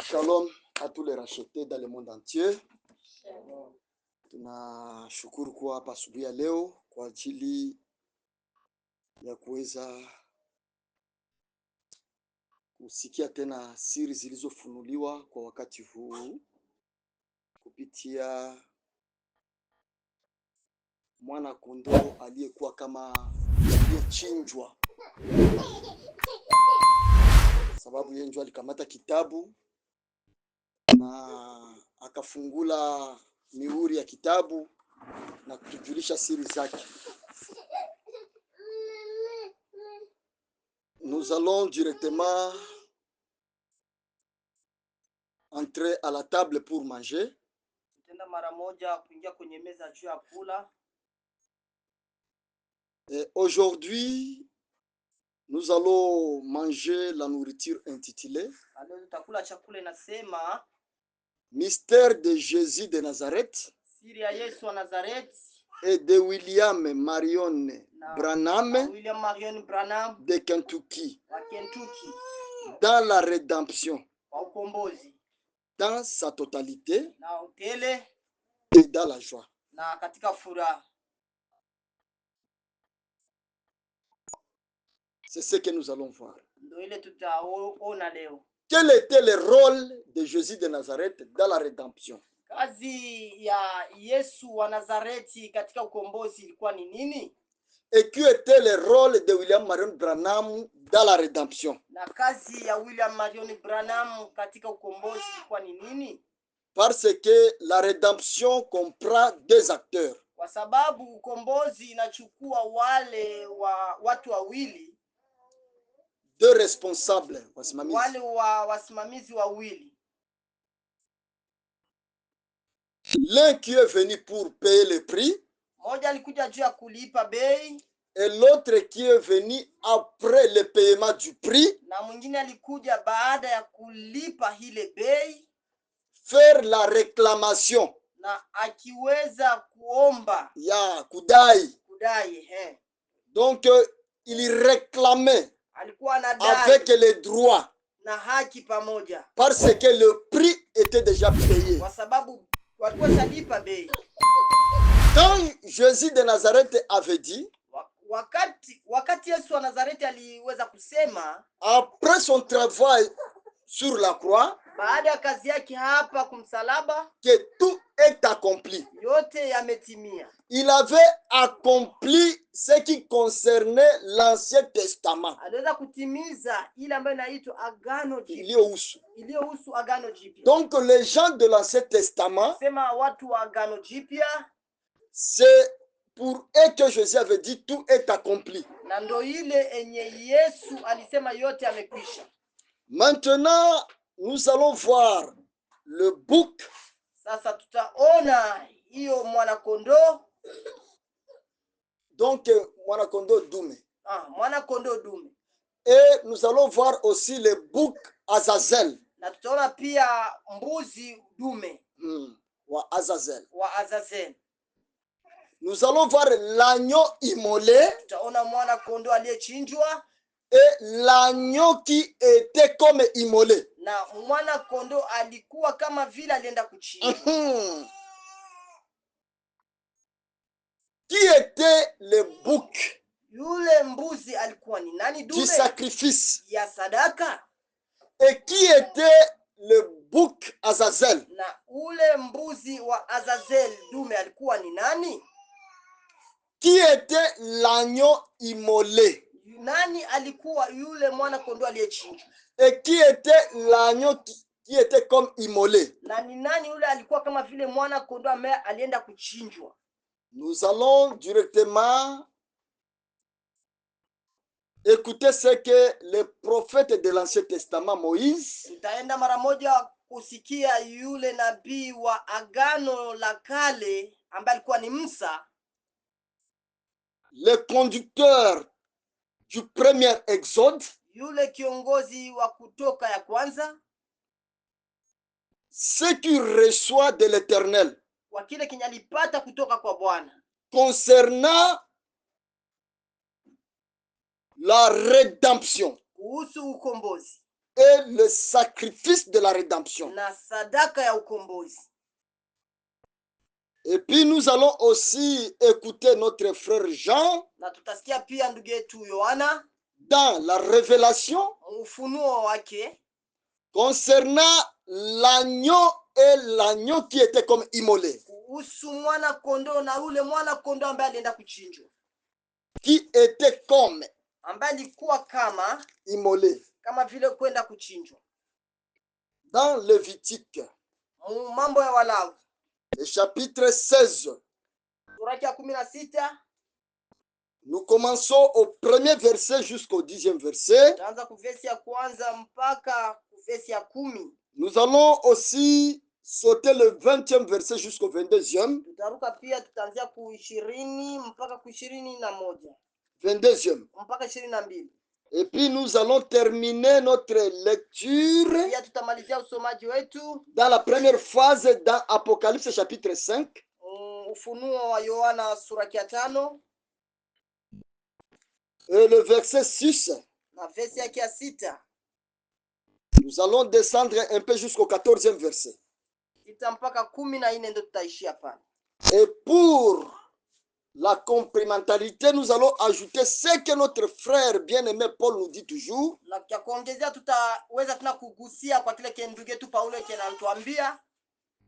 Shalom à tous les rachetés dans le monde entier. Tunashukuru kuwa hapa asubuhi ya leo kwa ajili ya kuweza kusikia tena siri zilizofunuliwa kwa wakati huu kupitia mwana kondoo aliyekuwa kama aliyechinjwa, sababu yeye ndiye alikamata kitabu na akafungula mihuri ya kitabu na kutujulisha siri zake. Nous allons directement entrer à la table pour manger. Et aujourd'hui, nous allons manger la nourriture intitulée Mystère de Jésus de Nazareth et de William Marion Branham de Kentucky dans la rédemption, dans sa totalité et dans la joie. C'est ce que nous allons voir. Quel était le rôle de Jésus de Nazareth dans la rédemption? Et qui était le rôle de William Marion Branham dans la rédemption? Parce que la rédemption comprend deux acteurs. Deux responsables, l'un qui est venu pour payer le prix et l'autre qui est venu après le paiement du prix faire la réclamation ya kudai. Donc il réclamait avec les droits parce que le prix était déjà payé. Quand Jésus de Nazareth avait dit, après son travail sur la croix, que tout est accompli. Il avait accompli ce qui concernait l'Ancien Testament. Donc les gens de l'Ancien Testament, c'est pour eux que Jésus avait dit tout est accompli. Maintenant, nous allons voir le bouc. Donc, Mwanakondo Doumé. Et nous allons voir aussi le bouc Azazel. Azazel. Nous allons voir l'agneau immolé et l'agneau qui était comme immolé. Qui était le bouc du sacrifice? Et qui était le bouc Azazel? Qui était l'agneau immolé? Et qui était l'agneau qui était comme immolé? Nous allons directement écouter ce que le prophète de l'Ancien Testament, Moïse, le conducteur du premier exode, ce qu'il reçoit de l'Éternel concernant la rédemption et le sacrifice de la rédemption. na sadaka ya ukombozi. Et puis nous allons aussi écouter notre frère Jean Na tutasikia pia ndugu yetu Yohana dans la révélation ufunuo wake concernant l'agneau et l'agneau qui était comme immolé. kuhusu mwana kondoo na ule mwana kondoo ambaye alienda kuchinjwa. Qui était comme ambaye alikuwa kama immolé. Kama vile kwenda kuchinjwa. Dans Lévitique, Mambo ya Walawi, le chapitre 16. sura ya 16. Nous commençons au premier verset jusqu'au 10e verset. Tuanza ku verse ya kwanza mpaka ku verse ya 10. Nous allons aussi sauter le 20e verset jusqu'au 22e. Tutaruka pia tutaanzia ku 20 mpaka ku 21. 22e. Mpaka 22. Et puis nous allons terminer notre lecture Pia tutamalizia usomaji wetu dans la première phase dans Apocalypse chapitre 5. Ufunuo wa Yohana sura ya 5. Et le verset 6. Na verse yake ya 6. Nous allons descendre un peu jusqu'au 14e verset. Mpaka 14 ndio tutaishia pale. Et pour la complémentarité, nous allons ajouter ce que notre frère bien-aimé Paul nous dit toujours. Na kwa kuongezea tutaweza tuna kugusia kwa kile ndugu yetu Paulo anatuambia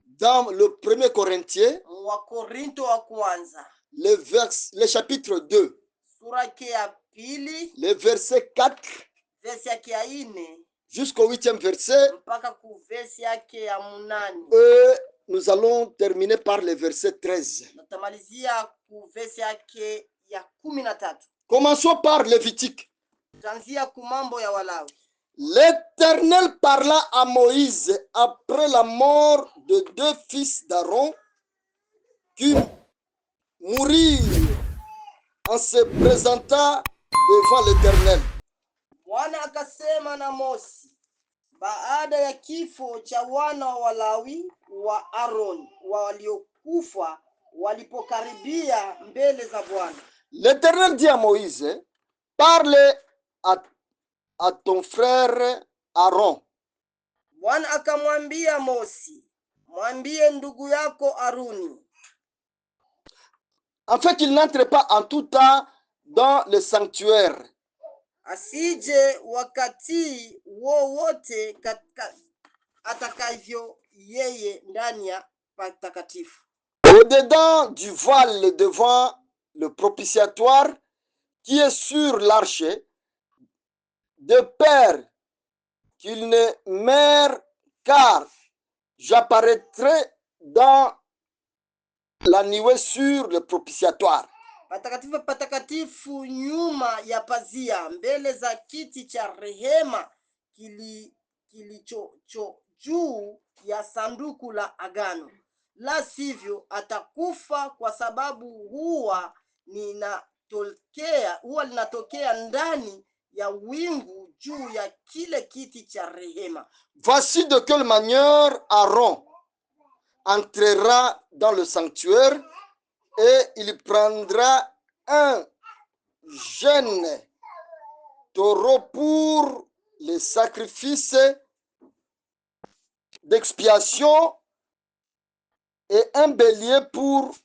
dans le 1er Corinthiens, wa Korinto wa kwanza, le chapitre 2, sura ya 2, le verset 4 verse yake ya 4 jusqu'au 8e verset. Mpaka ku verse yake ya 8. Et nous allons terminer par le verset 13. Tutamalizia ku verse yake ya 13. Commençons par Lévitique. Tuanzia ku mambo ya Walawi. L'Éternel parla à Moïse après la mort de 2 fils d'Aaron qui mourirent en se présentant devant l'Éternel. Bwana akasema na Mose baada ya kifo cha wana wa Walawi wa Aaron waliokufa walipokaribia mbele za Bwana. L'Éternel dit à Moïse, parle à ton frère Aaron. Bwana akamwambia Mose, mwambie ndugu yako Aruni, afin qu'il n'entre pas en tout temps dans le sanctuaire, asije wakati wowote atakavyo yeye ndani ya patakatifu, au-dedans du voile devant le propitiatoire qui est sur l'arche, de peur qu'il ne meure, car j'apparaîtrai dans la nuée sur le propitiatoire. Patakatifu patakatifu nyuma ya pazia mbele za kiti cha rehema kilicho juu ya sanduku la agano, la sivyo atakufa, kwa sababu huwa linatokea ndani ya wingu juu ya kile kiti cha rehema. Voici de quelle manière Aaron entrera dans le sanctuaire, et il prendra un jeune taureau pour les sacrifices d'expiation et un bélier pour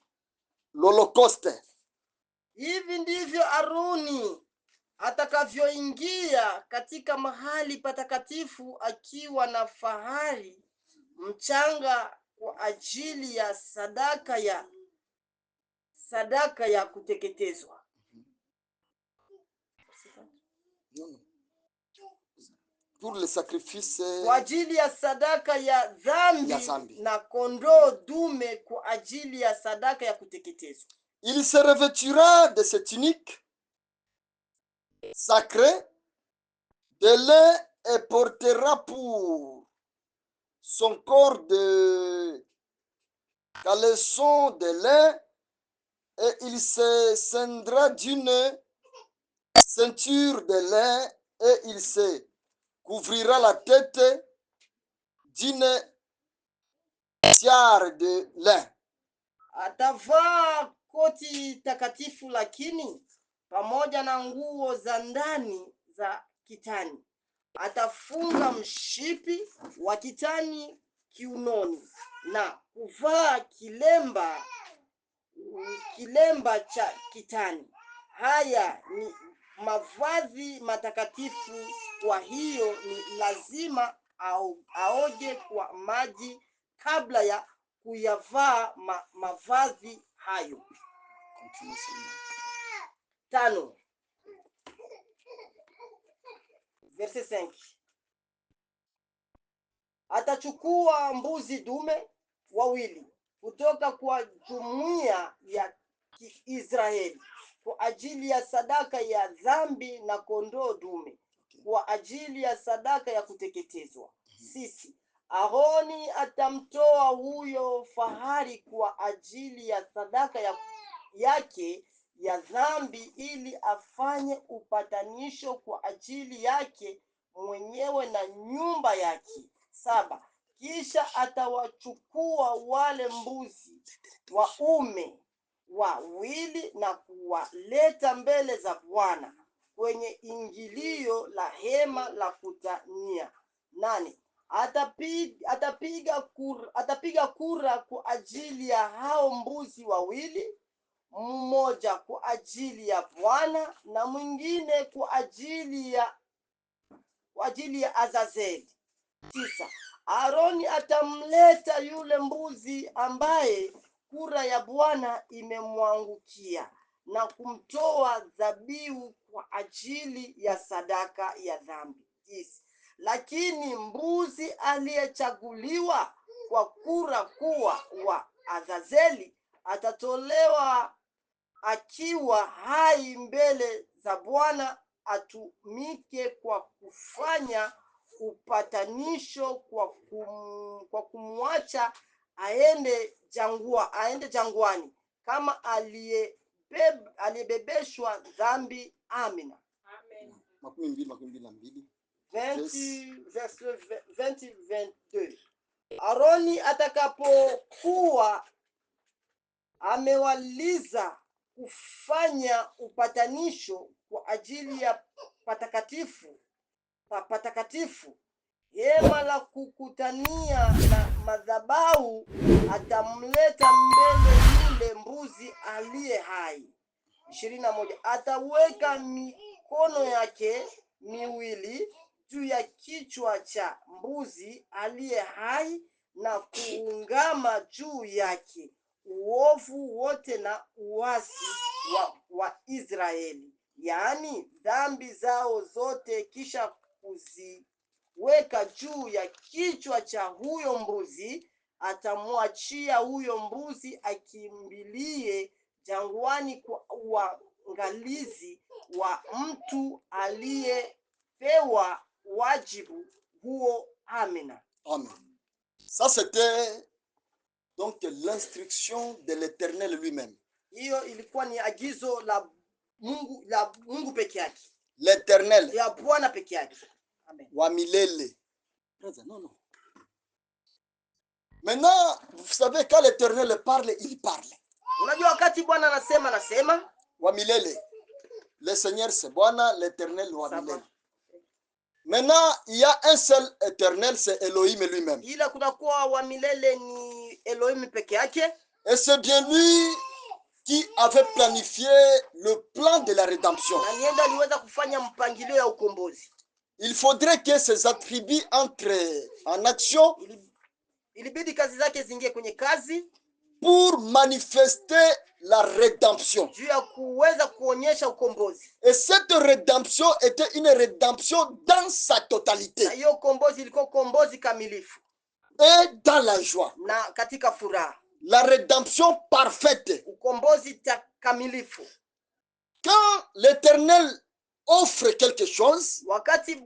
l'holocauste. Hivi ndivyo Aruni atakavyoingia katika mahali patakatifu akiwa na fahali mchanga kwa ajili ya sadaka ya kuteketezwa, pour le sacrifice, kwa ajili ya sadaka ya dhambi, na kondoo dume kwa ajili ya sadaka ya kuteketezwa. Il se revêtira de cette tunique sacrée de lin et portera pour son corps de caleçon de lin, et il se ceindra d'une ceinture de lin, et il se couvrira la tête d'une tiare de lin. Atavaa koti takatifu lakini pamoja na nguo za ndani za kitani, atafunga mshipi wa kitani kiunoni na kuvaa kilemba cha kitani. Haya ni mavazi matakatifu, kwa hiyo ni lazima aoge kwa maji kabla ya kuyavaa mavazi hayo. 5. Verset 5. Atachukua mbuzi dume wawili kutoka kwa jumuiya ya Israeli kwa ajili ya sadaka ya dhambi na kondoo dume kwa ajili ya sadaka ya kuteketezwa. Aroni atamtoa huyo fahali kwa ajili ya sadaka yake ya dhambi ili afanye upatanisho kwa ajili yake mwenyewe na nyumba yake. 7. Kisha atawachukua wale mbuzi waume wawili na kuwaleta mbele za Bwana kwenye ingilio la hema la kutania. 8. Atapiga kura kwa ajili ya hao mbuzi wawili, mmoja kwa ajili ya Bwana na mwingine kwa ajili ya Azazeli. 9. Aroni atamleta yule mbuzi ambaye kura ya Bwana imemwangukia na kumtoa dhabihu kwa ajili ya sadaka ya dhambi. 10. Lakini mbuzi aliyechaguliwa kwa kura kuwa wa Azazeli atatolewa akiwa hai mbele za Bwana, atumike kwa kufanya upatanisho kwa kumwacha aende jangwani kama aliyebebeshwa dhambi. Amina. Amen. 20:22. Aroni atakapokuwa amewaliza kufanya upatanisho kwa ajili ya patakatifu, hema la kukutania na madhabahu, atamleta mbele yule mbuzi aliye hai. 21. Ataweka mikono yake miwili juu ya kichwa cha mbuzi aliye hai na kuungama juu yake uovu wote na uasi wa Israeli, yaani dhambi zao zote, kisha kuziweka juu ya kichwa cha huyo mbuzi. Atamwachia huyo mbuzi akimbilie jangwani kwa uangalizi wa mtu aliyepewa wajibu huo. Amina. Amen. Ça c'était donc l'instruction de l'Éternel lui-même. Hiyo ilikuwa ni agizo la Mungu peke yake. L'Éternel. Ya Bwana peke yake. Amen. Wa milele. Non. Maintenant, vous savez, quand l'Éternel parle, il parle. Unajua wakati Bwana anasema. Wa milele. Le Seigneur c'est Bwana, l'Éternel wa milele. Maintenant, il y a un seul Éternel, c'est Elohim lui-même. Ila kunakuwa wa milele ni Elohim peke yake. Et c'est bien lui qui avait planifié le plan de la rédemption. Na nienda aliweza kufanya mpangilio ya ukombozi. Il faudrait que ces attributs entrent en action. Ilibidi kazi zake zingie kwenye kazi pour manifester la rédemption. Juu ya kuweza kuonyesha ukombozi. Et cette rédemption était une rédemption dans sa totalité. Na hiyo ukombozi ilikuwa ukombozi kamilifu. Et dans la joie. Na katika furaha. La rédemption parfaite. Ukombozi kamilifu. Quand l'Éternel offre quelque chose, wakati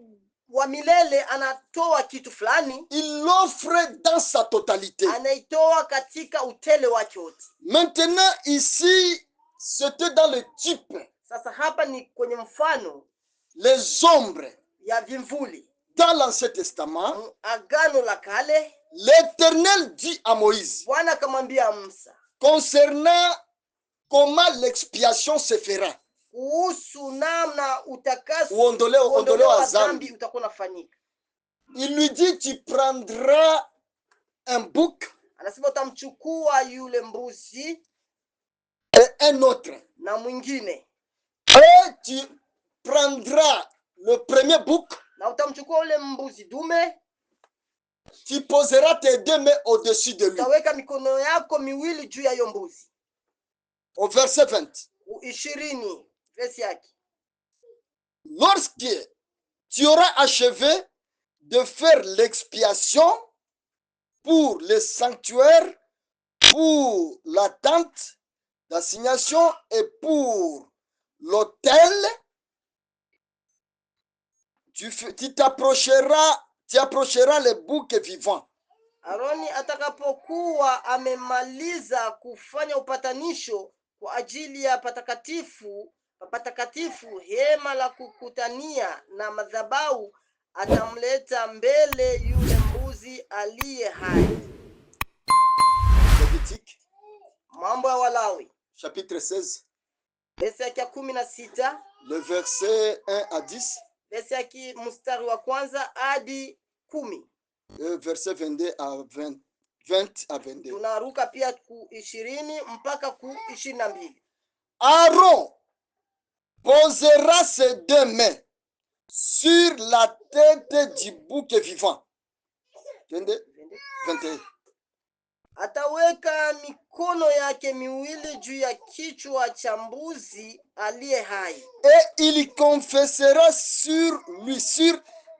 wa milele anatoa kitu fulani, il l'offre dans sa totalité. Anaitoa katika utele wake wote. Maintenant ici, c'était dans le type. Sasa hapa ni kwenye mfano les ombres ya vimvuli. Dans l'Ancien Testament, Agano la kale, l'Éternel dit à Moïse, Bwana akamwambia Musa, concernant comment l'expiation se fera. kuhusu namna utakaso uondolewa uondolewa dhambi. dhambi utakuwa unafanyika. Il lui dit, tu prendras un bouc Anasema utamchukua yule mbuzi et un autre. na mwingine, Et tu prendras le premier bouc, na utamchukua ule mbuzi dume, tu poseras tes deux mains au-dessus de lui. utaweka mikono yako miwili juu ya hiyo mbuzi. Au verset 20. 20 verse yake. Lorsque tu auras achevé de faire l'expiation pour le sanctuaire, pour la tente d'assignation et pour l'autel, tu approcheras le bouc vivant. Aroni atakapokuwa amemaliza kufanya upatanisho kwa ajili ya patakatifu, hema la kukutania na madhabahu, atamleta mbele yule mbuzi aliye hai. Lévitique, Mambo ya Walawi chapitre 16, verse yake 16, le verset 1 à 10, verse yake mstari wa kwanza hadi 10. Verset 22 à 20 à 22. Tunaruka pia ku 20 mpaka ku 22. Aaron posera ses deux mains sur la tête du bouc vivant. 21. Ataweka mikono yake miwili juu ya kichwa cha mbuzi aliye hai. Et il confessera sur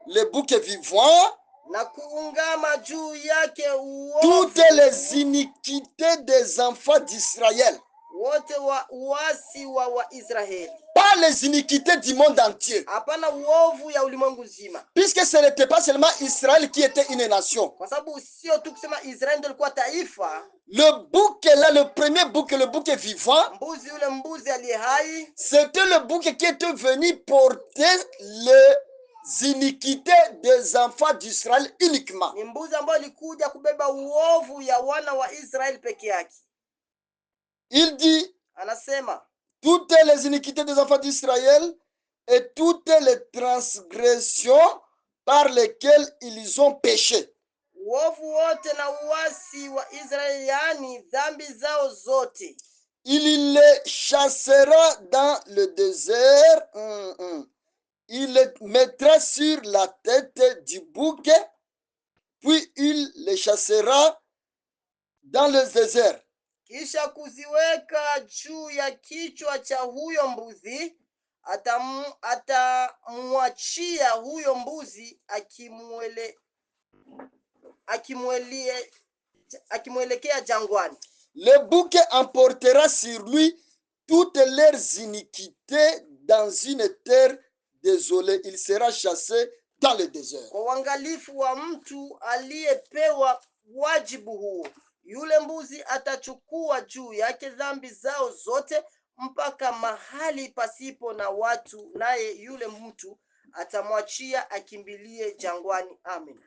le bouc vivant Na kuungama juu yake toutes les iniquités des enfants d'Israël. Wote wa uasi wa Israeli. Pas les iniquités du monde entier. Hapana uovu ya ulimwengu zima. Puisque ce n'était pas seulement Israël qui était une nation. Kwa sababu sio tu kusema Israeli ndio ilikuwa taifa. Le bouc là, le premier bouc, le bouc vivant, Mbuzi yule mbuzi aliye hai, c'était le bouc qui était venu porter les iniquités des enfants d'Israël uniquement. Ni mbuzi ambaye alikuja kubeba uovu ya wana wa Israeli peke yake. Il dit, anasema, toutes les iniquités des enfants d'Israël et toutes les transgressions par lesquelles ils ont péché. Uovu wote na uasi wa Israeli, yani dhambi zao zote. Il les chassera dans le désert. Il les mettra sur la tête du bouc, puis il les chassera dans le désert. Kisha kuziweka juu ya kichwa cha huyo mbuzi, atamwachia huyo mbuzi akimwelekea jangwani. Le bouc emportera sur lui toutes leurs iniquités dans une terre désolée. Il sera chassé dans le désert. Kwa uangalifu wa mtu aliyepewa wajibu huo, yule mbuzi atachukua juu yake dhambi zao zote mpaka mahali pasipo na watu, naye yule mtu atamwachia akimbilie jangwani. Amen.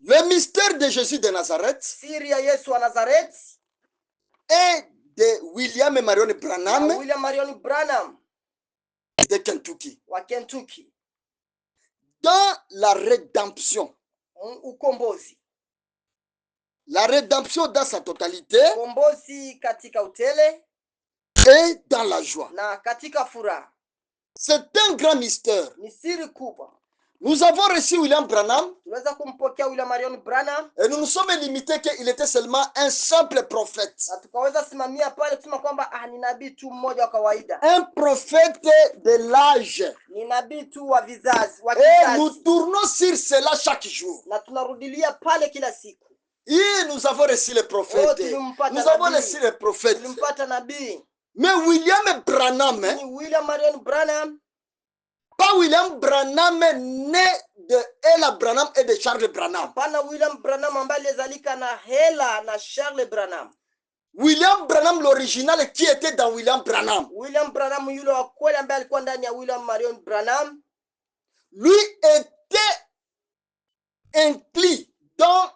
Le mystère de Jésus de Nazareth, siri ya Yesu wa Nazareth, et de William Marion Branham, William Marion Branham de Kentucky, wa Kentucky, dans la rédemption. Ukombozi. La rédemption dans sa totalité, ukombozi katika utele, et dans la joie. Na katika furaha. C'est un grand mystère. Ni siri kubwa. Nous avons reçu William Branham. Tuweza kumpokea William Marion Branham. Et nous nous sommes limités qu'il était seulement un simple prophète. Na tukaweza simamia pale kusema kwamba ni nabii tu mmoja wa kawaida. Un prophète de l'âge. Ni nabii tu wa vizazi, wa kizazi. Et nous tournons sur cela chaque jour. Na tunarudilia pale kila siku. Et nous avons reçu le prophète. Nous avons reçu le prophète. Tulimpata nabii. Mais William Branham, ni William Marion Branham, pas William Branham né de Ella Branham et de Charles Branham. Hapana William Branham ambaye alizalika na Hela na Charles Branham. William Branham l'original qui était dans William Branham. William Branham yule wa kweli ambaye alikuwa ndani ya William Marion Branham. Lui était inclus dans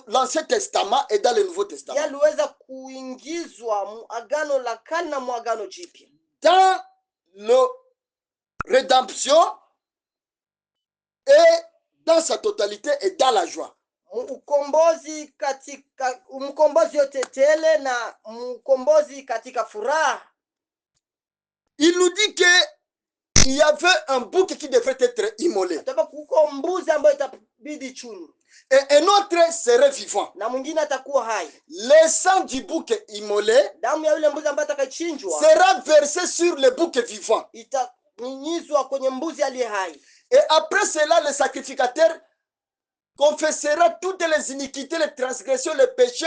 l'Ancien Testament et dans le Nouveau Testament. Yaliweza kuingizwa muagano la kale na muagano jipya. dans la rédemption et dans sa totalité et dans la joie. Ukombozi katika mkombozi yote tele na mkombozi katika furaha. Il nous dit que il y avait un bouc qui devrait être immolé. Kuko mbuzi ambayo itabidi chunyu. Et un autre serait vivant. Na mwingine atakuwa hai. Le sang du bouc immolé damu ya yule mbuzi ambaye atakachinjwa sera versé sur le bouc vivant. Itanyunyizwa kwenye mbuzi aliye hai. Et après cela, le sacrificateur confessera toutes les iniquités, les transgressions, les péchés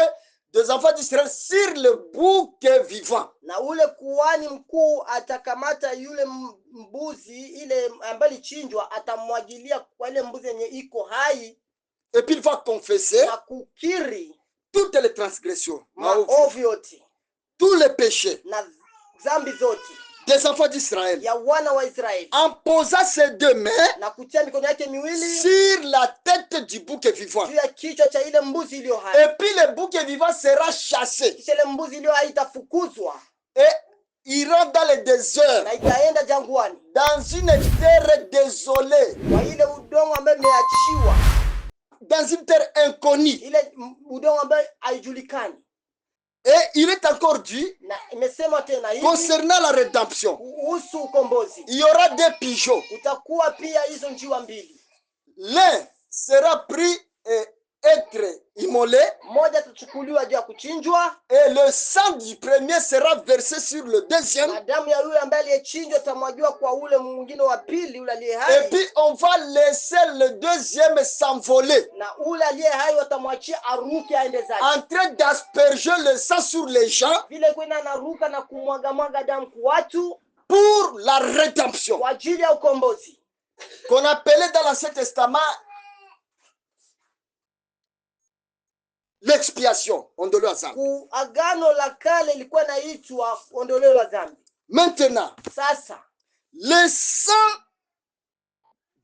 des enfants d'Israël sur le bouc vivant. Na ule kuhani mkuu atakamata yule mbuzi ile ambaye alichinjwa, atamwagilia kwa ile mbuzi yenye iko hai. Et puis il va confesser na kukiri toutes les transgressions, maovu yote, tous les péchés na dhambi zote des enfants d'Israël, ya wana wa Israeli, en posant ses deux mains na kutia mikono yake miwili sur la tête du bouc vivant. juu ya kichwa cha ile mbuzi iliyo hai. Et puis le bouc vivant sera chassé. Kisha ile mbuzi iliyo hai itafukuzwa et ira dans le désert, na itaenda jangwani, dans une terre désolée, kwa ile udongo ambayo imeachiwa, dans une terre inconnue. ile udongo ambayo haijulikani. Et il est encore dit Na imesema tena hivi concernant la rédemption, kuhusu ukombozi, il y aura des pigeons. utakuwa pia hizo njiwa mbili. L'un sera pris et être immolé, Moja atachukuliwa juu ya kuchinjwa, et le sang du premier sera versé sur le deuxième. na damu ya yule ambaye aliyechinjwa itamwagiwa kwa ule mwingine wa pili, ule aliye Et hai. puis on va laisser le deuxième s'envoler, Na ule aliye hai watamwachia aruke aende zake, en train d'asperger le sang sur les gens vile kwenda anaruka na kumwaga damu kwa watu pour la rédemption, kwa ajili ya ukombozi, qu'on appelait dans l'Ancien Testament l'expiation, ondoleo ya dhambi. ku agano la kale ilikuwa inaitwa ondoleo la dhambi. Maintenant, Sasa le sang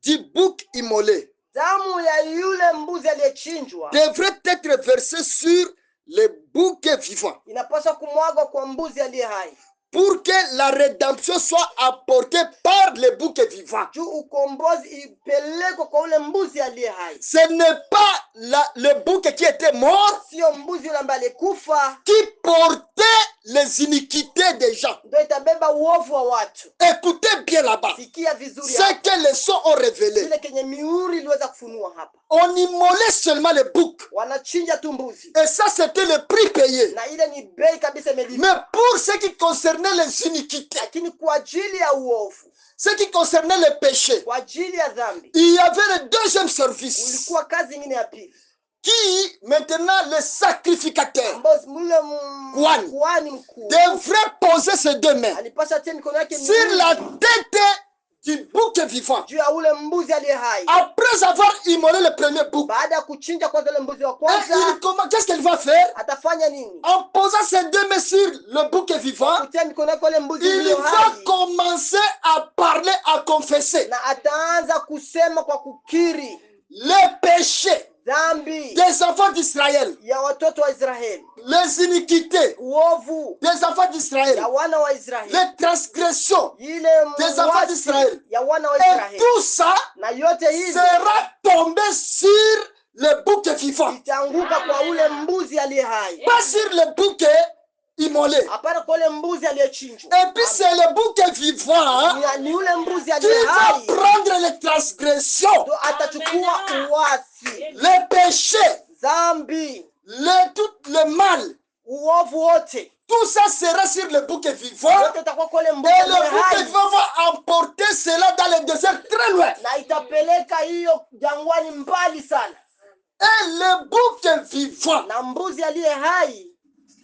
du bouc immolé damu ya yule mbuzi aliyechinjwa devrait être versé sur le bouc vivant inapaswa kumwagwa kwa mbuzi aliye hai, pour que la rédemption soit apportée par le bouc vivant. juu ukombozi ipelekwe kwa ule mbuzi aliye hai. Ce n'est pas le bouc qui était mort Sio mbuzi yule ambaye alikufa qui portait les iniquités des gens. ndio itabeba uovu wa watu. Écoutez bien là-bas Sikia vizuri ce hapa, que les sons ont révélé. kile kenye mihuri iliweza kufunua hapa. On immolait seulement le bouc, Wanachinja tu mbuzi, et ça c'était le prix payé. na ile ni bei kabisa imelipwa. Mais pour ce qui concernait les iniquités, Lakini kwa ajili ya uovu, ce qui concernait les péchés, kwa ajili ya dhambi, il y avait le deuxième service ulikuwa kazi nyingine ya pili, qui, maintenant, le sacrificateur ambao mule Kuhani kuhani mkuu devrait poser ses deux mains alipasha tia mikono yake sur la tête du bouc vivant. juu ya ule mbuzi aliye hai. Après avoir immolé le premier bouc, Baada ya kuchinja kwanza ule mbuzi wa et kwanza, qu'est-ce qu'il va faire? atafanya nini? En posant ses deux mains sur le bouc vivant, Kutia mikono yake ule mbuzi il ulio va hai, commencer à parler, à confesser na ataanza kusema kwa kukiri les péchés dhambi des enfants d'Israël, ya watoto wa Israeli, les iniquités uovu des enfants d'Israël, ya wana wa Israeli, les transgressions ile des enfants mwasi d'Israël. ya wana wa Et Israeli, tout ça na yote hizi sera tombé sur le bouc vivant, itaanguka kwa ule mbuzi aliye hai, pas sur le bouc immolé. hapana kwa ule mbuzi aliyechinjwa. Et puis c'est le bouc vivant Ni ule mbuzi qui aliye va hai prendre les transgressions, ndo atachukua uasi, les péchés, dhambi, tout le mal. uovu wote, Tout ça sera sur le bouc vivant. yote itakuwa kwa ule mbuzi Et aliye le bouc hai, vivant va emporter cela dans le désert très loin. na itapeleka hiyo jangwani mbali sana. Et le bouc vivant Na mbuzi aliye hai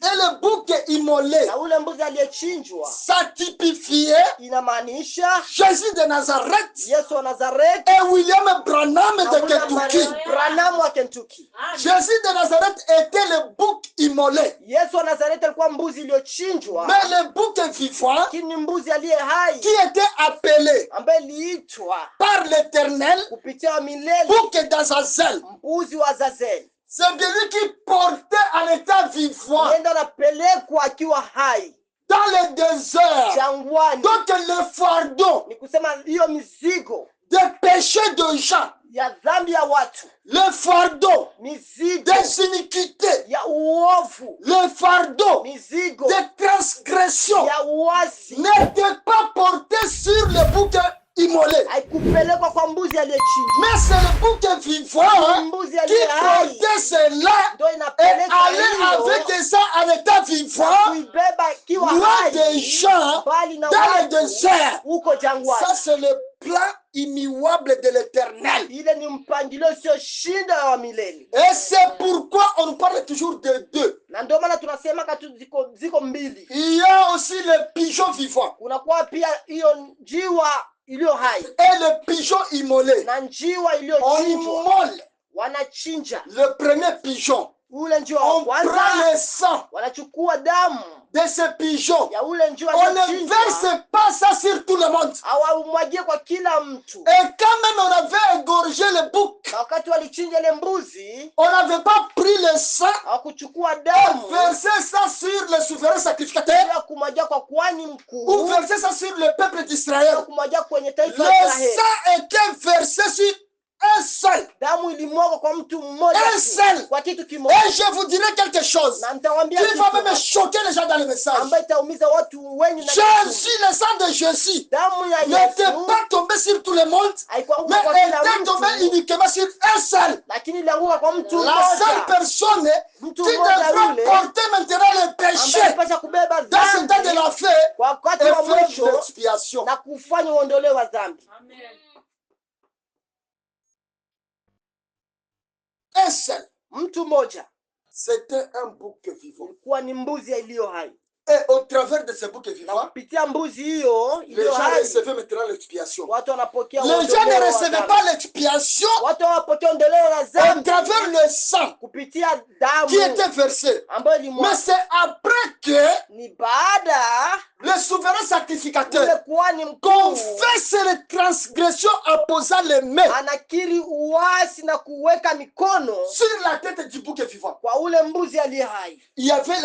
et le bouc immolé, na ule mbuzi aliyechinjwa ça typifiait inamaanisha Jésus de Nazareth Yesu wa Nazareti et William Branham na de William Kentucky. Branham wa Kentucky. Jésus de Nazareth était le bouc immolé. Yesu wa Nazareti alikuwa mbuzi iliyochinjwa, Mais le bouc vivant lakini ni mbuzi aliye hai qui était appelé ambaye iliitwa par l'Éternel kupitia milele bouc d'Azazel. mbuzi wa Azazel. C'est de lui qui portait en état vivant Nenda anapelekwa akiwa hai dans le désert. jangwani. Donc le fardeau Ni kusema hiyo mizigo des péchés de gens, ya dhambi ya watu, le fardeau mizigo des iniquités, ya uovu, le fardeau mizigo des transgressions ya uasi n'était pas porté sur le bouc immolé. haikupelekwa kwa mbuzi aliyechinjwa. Mais c'est le bouc vivant Mbuzi qui aliye hai portait cela ndio et inapeleka allait hiyo avec ça en état vivant kuibeba ikiwa loin des hai gens mbali na dans le watu désert. huko jangwani. Ça, c'est le plan immuable de l'éternel. Ile ni mpangilio usioshinda wa milele, Et c'est pourquoi on parle toujours de deux. na ndio maana tunasema katu ziko mbili. Il y a aussi le pigeon vivant Kunakuwa pia hiyo njiwa iliyo hai et le pigeon immolé. na njiwa On iliyochinjwa. immole Wanachinja le premier pigeon. ule njiwa wa On prend kwanza, le sang wanachukua damu de ce pigeon. ya ule njiwa On ne aliyochinjwa, verse pas ça sur tout le monde. hawamwagie kwa kila mtu. Et quand même on avait égorgé le bouc, Na wakati walichinja ile mbuzi, on n'avait pas pris le sang hawakuchukua et damu versé ça sur le souverain sacrificateur ya kumwagia kwa kuhani ou mkuu, versé ça sur le peuple ya d'Israël. kumwagia kwenye Le taifa la Israeli. sang était versé sur un seul. Damu ilimwagwa kwa mtu mmoja Un tu, seul. kwa kitu kimoja. Et je vous dirai quelque chose Na nitawaambia qui va kitu même choquer les gens dans le message. ambayo itaumiza watu wengi. Na Jésus, le sang de Jésus damu ya n'était Yesu pas tombé sur tout le monde, haikuanguka mais kwa kila était tombé mtu, uniquement sur un seul. lakini ilianguka kwa mtu La seule mmoja. personne Mtu qui mmoja devra yule porter maintenant le ambaye péché anapaswa kubeba dans ce temps de dhambi la fête kwa wakati et wa faire mwisho l'expiation. na kufanya uondolewe wa dhambi. Un seul. Mtu mmoja C'était un bouc vivant. ilikuwa ni mbuzi iliyo hai, Et au travers de ce bouc na vivant, kupitia mbuzi hiyo les iliyo gens hai recevaient maintenant l'expiation. watu wanapokea Les gens ne uondolewe wa recevaient dhambi. pas l'expiation Watu wanapokea uondolewe wa au dhambi travers le sang kupitia qui damu était versé. ambayo Mais ilimwagwa. c'est après que Ni baada le souverain ule sacrificateur kuhani mkuu confesse les transgressions en posant les mains anakiri uasi na kuweka mikono sur la tête du bouc vivant. kwa ule mbuzi aliye hai. Il y avait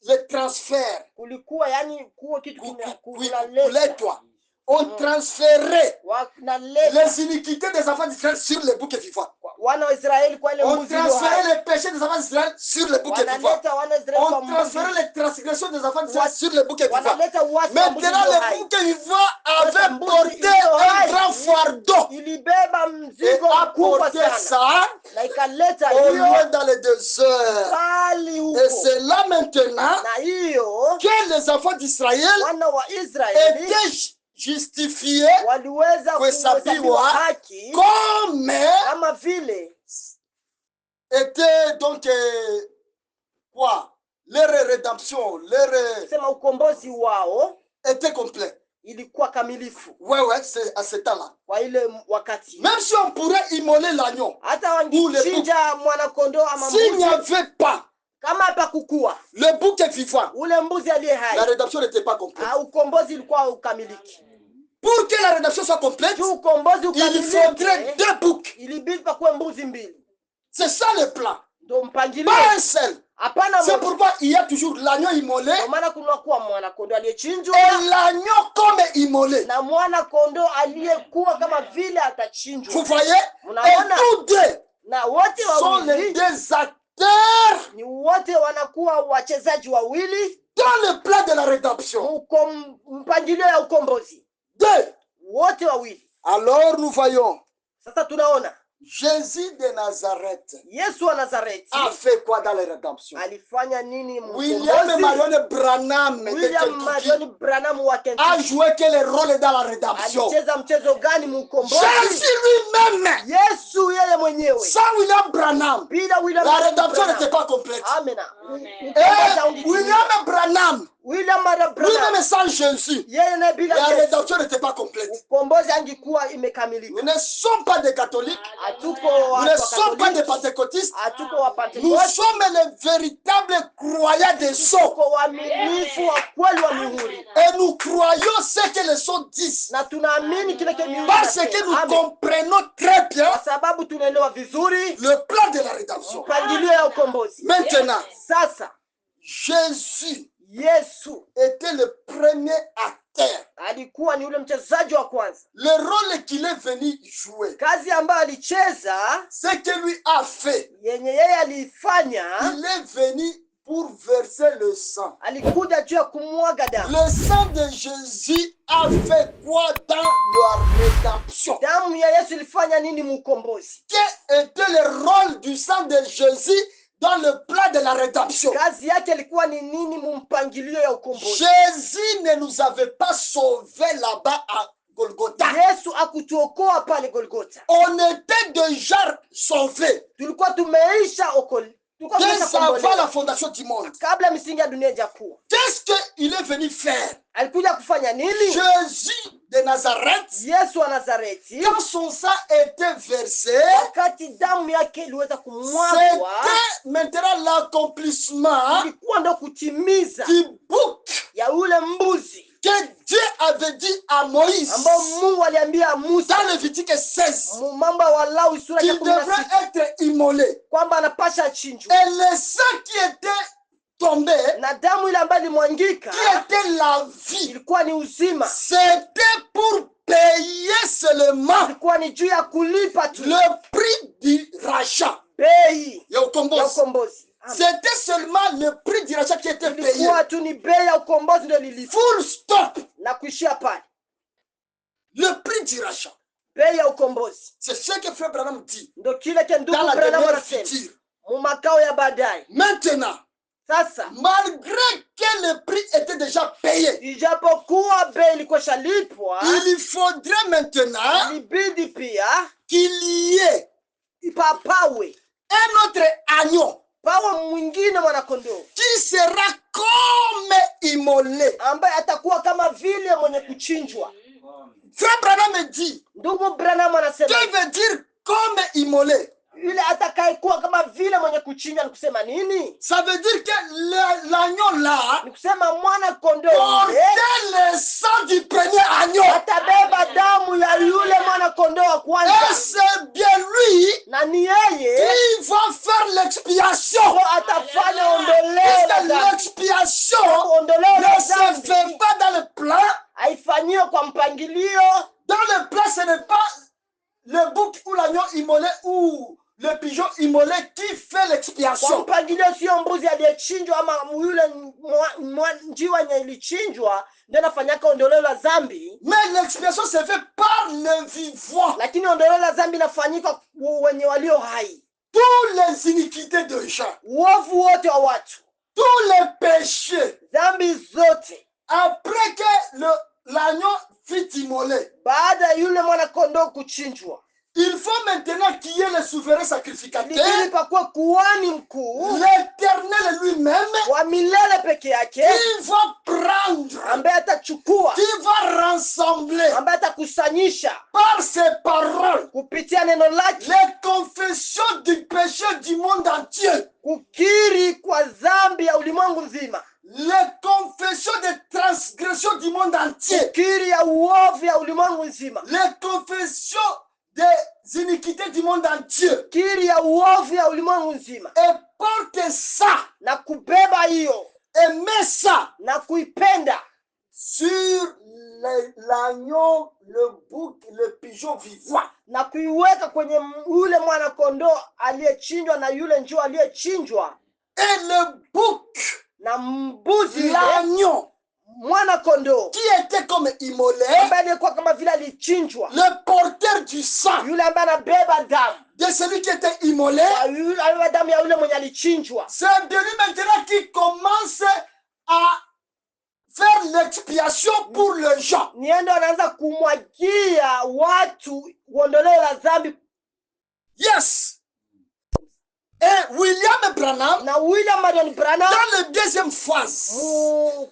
le transfert. Kulikuwa yani kuwa kitu Les kunaleta toits. On transférait wanaleta les iniquités des enfants d'Israël sur le bouc vivant. wana wa Israeli kwa ile On mbuzi iliyo hai. transférait les péchés des enfants d'Israël sur le bouc vivant. Wanaleta wana wa Israeli kwa On mbuzi, transférait les transgressions des enfants d'Israël sur le bouc vivant. wanaleta uasi wa mbuzi Maintenant, iliyo le hai. bouc vivant avait porté un grand fardeau Ilibeba et mzigo a mkubwa porté sana ça na ikaleta au hiyo loin dans le désert. bali Et huko, c'est là maintenant na hiyo que les enfants d'Israël wana wa Israeli étaient justifiés waliweza kuhesabiwa kuhesabiwa haki comme kama vile était donc quoi? Leur rédemption, leur sema ukombozi wao était complet. ilikuwa kamilifu Ouais, c'est à ce temps-là. kwa ile wakati. Même si on pourrait immoler l'agneau, Hata wangechinja mwanakondoo ama s'il n'y mbuzi, avait pas kama hapa kukua le bouc vivant, ule mbuzi aliye la hai, rédemption n'était pas complète. ukombozi ilikuwa ukamiliki. Pour que la rédemption soit complète, Juu ukombozi il faudrait ukamilike, deux boucs. ilibidi pakuwe mbuzi mbili. C'est ça le plan. Ndio mpangilio, Pas un seul. hapana C'est moja. pourquoi il y a toujours l'agneau immolé Ndio maana kunakuwa mwanakondoo aliyechinjwa et l'agneau comme immolé. na mwanakondoo aliyekuwa kama vile atachinjwa. Vous voyez? Unaona? Et tous deux Na wote sont les wawili deux acteurs ni wote wanakuwa wachezaji wawili dans le plan de la rédemption. mpangilio ya ukombozi, Deux. wote wawili. Alors nous voyons Sasa tunaona Jésus de Nazareth Yesu wa Nazareti a fait quoi dans la rédemption? alifanya nini? William Mkombozi Marion Branham de William Kentucky Marion Branham wa a Kentucky joué quel rôle dans la rédemption? alicheza mchezo gani mkombozi? Jésus lui-même, Yesu yeye mwenyewe. sans William Branham, Bila William la Marion rédemption Branham. n'était pas complète. Amena. Et William Branham, William Marion Branham lui-même sans Jésus, yeye na bila la Yesu rédemption n'était pas complète. ukombozi angekuwa imekamilika. Nous ne sommes pas des catholiques, Hatuko nous ne wa sommes pas des Katoliki, pentecôtistes, hatuko wa nous Pentecost, sommes les véritables croyants des sceaux. tuko waaminifu wa kweli wa mihuri, Et nous croyons ce que les sceaux disent. na tunaamini kile mihuri Parce que inasema. nous Amen. comprenons très bien Kwa sababu tunaelewa vizuri le plan de la rédemption. mpangilio ya ukombozi. Maintenant, Sasa Jésus Yesu était le premier acteur. alikuwa ni yule mchezaji wa kwanza. Le rôle qu'il est venu jouer, Kazi ambayo alicheza, ce que lui a fait, yenye yeye aliifanya, il est venu pour verser le sang. alikuja juu ya kumwaga damu. Le sang de Jésus a fait quoi dans la rédemption? Damu ya Yesu ilifanya nini mukombozi? Quel était le rôle du sang de Jésus dans le plan de la rédemption? Kazi yake ilikuwa ni nini mumpangilio ya ukombozi? Jésus ne nous avait pas sauvés là-bas à Golgotha. Yesu akutuokoa pale Golgotha. On était déjà sauvés. Tulikuwa tumeisha okoli. Tulikuwa Dès tumeisha avant la kombolewa. fondation du monde. Kabla misingi ya dunia haijakuwa. Qu'est-ce qu'il est venu faire? Alikuja kufanya nini? Jésus de Nazareth, Yesu wa Nazareti, quand son sang était versé, wakati damu yake iliweza kumwagwa, c'était maintenant l'accomplissement ilikuwa ndo kutimiza du bouc ya ule mbuzi que Dieu avait dit à Moïse ambao Mungu aliambia Musa dans Lévitique 16 mambo ya Walawi sura ya qu'il devrait 16 être immolé. kwamba anapasha achinjwe, Et le sang qui était tombé, na damu ile ambayo ilimwangika qui était la vie, ilikuwa ni uzima, c'était pour payer seulement ilikuwa ni juu ya kulipa tu le prix du rachat. bei Il y a au Congo. ya ukombozi. C'était seulement le prix du rachat qui était payé. Ilikuwa tu ni bei ya ukombozi ndio lilipa Full stop. na kuishia pale. Le prix du rachat. Bei ya ukombozi C'est ce que Frère Branham dit ndio kile ke ndugu dans la Branham demeure anasema future. mu makao ya baadaye. Maintenant, Sasa malgré que le prix était déjà payé, ijapokuwa bei ilikuwa shalipwa, il faudrait maintenant ilibidi pia qu'il y ait papawe un autre agneau pawe mwingine mwanakondoo qui sera comme immolé. ambaye atakuwa kama vile mwenye kuchinjwa. Frère Branham dit, Ndugu Branham anasema que veut dire comme immolé? yule atakayekuwa kama vile mwenye kuchinjwa ni kusema nini? Ça veut dire que l'agneau là Ni kusema mwana kondoo yule portait le sang du premier agneau. atabeba damu ya yule mwana kondoo wa Et kwanza, c'est bien lui na ni yeye qui va faire l'expiation. ndio atafanya ondoleo la Parce que dhambi. l'expiation Ondoleo la ne se dhambi fait pas dans le plan. haifanyiwe kwa mpangilio. Dans le plan, ce n'est pas le bouc ou l'agneau immolé ou le pigeon immolé qui fait Kwa l'expiation. mpangilio sio mbuzi aliyechinjwa ama yule njiwa yenye ilichinjwa ndio nafanyaka ondoleo la dhambi, Mais l'expiation se fait par le vivant. lakini ondoleo la dhambi inafanyika wenye walio hai. Toutes les iniquités de gens, Uovu wote wa watu, tous les péchés, dhambi zote, après que l'agneau fut immolé, baada ya yule mwana kondoo kuchinjwa, il faut maintenant qu'il y ait le souverain sacrificateur, ilibidi pakuwe kuhani mkuu l'Éternel lui-même, wa milele peke yake qui va prendre, ambaye atachukua, qui va rassembler ambaye atakusanyisha par ses paroles kupitia neno lake les confessions du péché du monde entier, kukiri kwa dhambi ya ulimwengu nzima, les confessions des transgressions du monde entier, kukiri ya uovu ya ulimwengu nzima, les confessions des iniquités du monde entier, kiri ya uovu ya ulimwengu nzima, et porte ça na kubeba hiyo et met ça na kuipenda sur l'agneau, le bouc, le pigeon vivant. na kuiweka kwenye yule mwana kondoo aliyechinjwa na yule njiwa aliyechinjwa Et le bouc, na mbuzi yule l'agneau, mwana kondoo qui était comme immolé, ambaye alikuwa kama vile alichinjwa, le porteur du sang yule ambaye anabeba damu de celui qui était immolé, anabeba damu ya yule mwenye alichinjwa. c'est de lui maintenant qui commence à faire l'expiation pour les gens. Niende wanaanza kumwagia watu uondoleo la dhambi. Yes. Et William Branham, Na William Marion Branham dans la deuxième phase,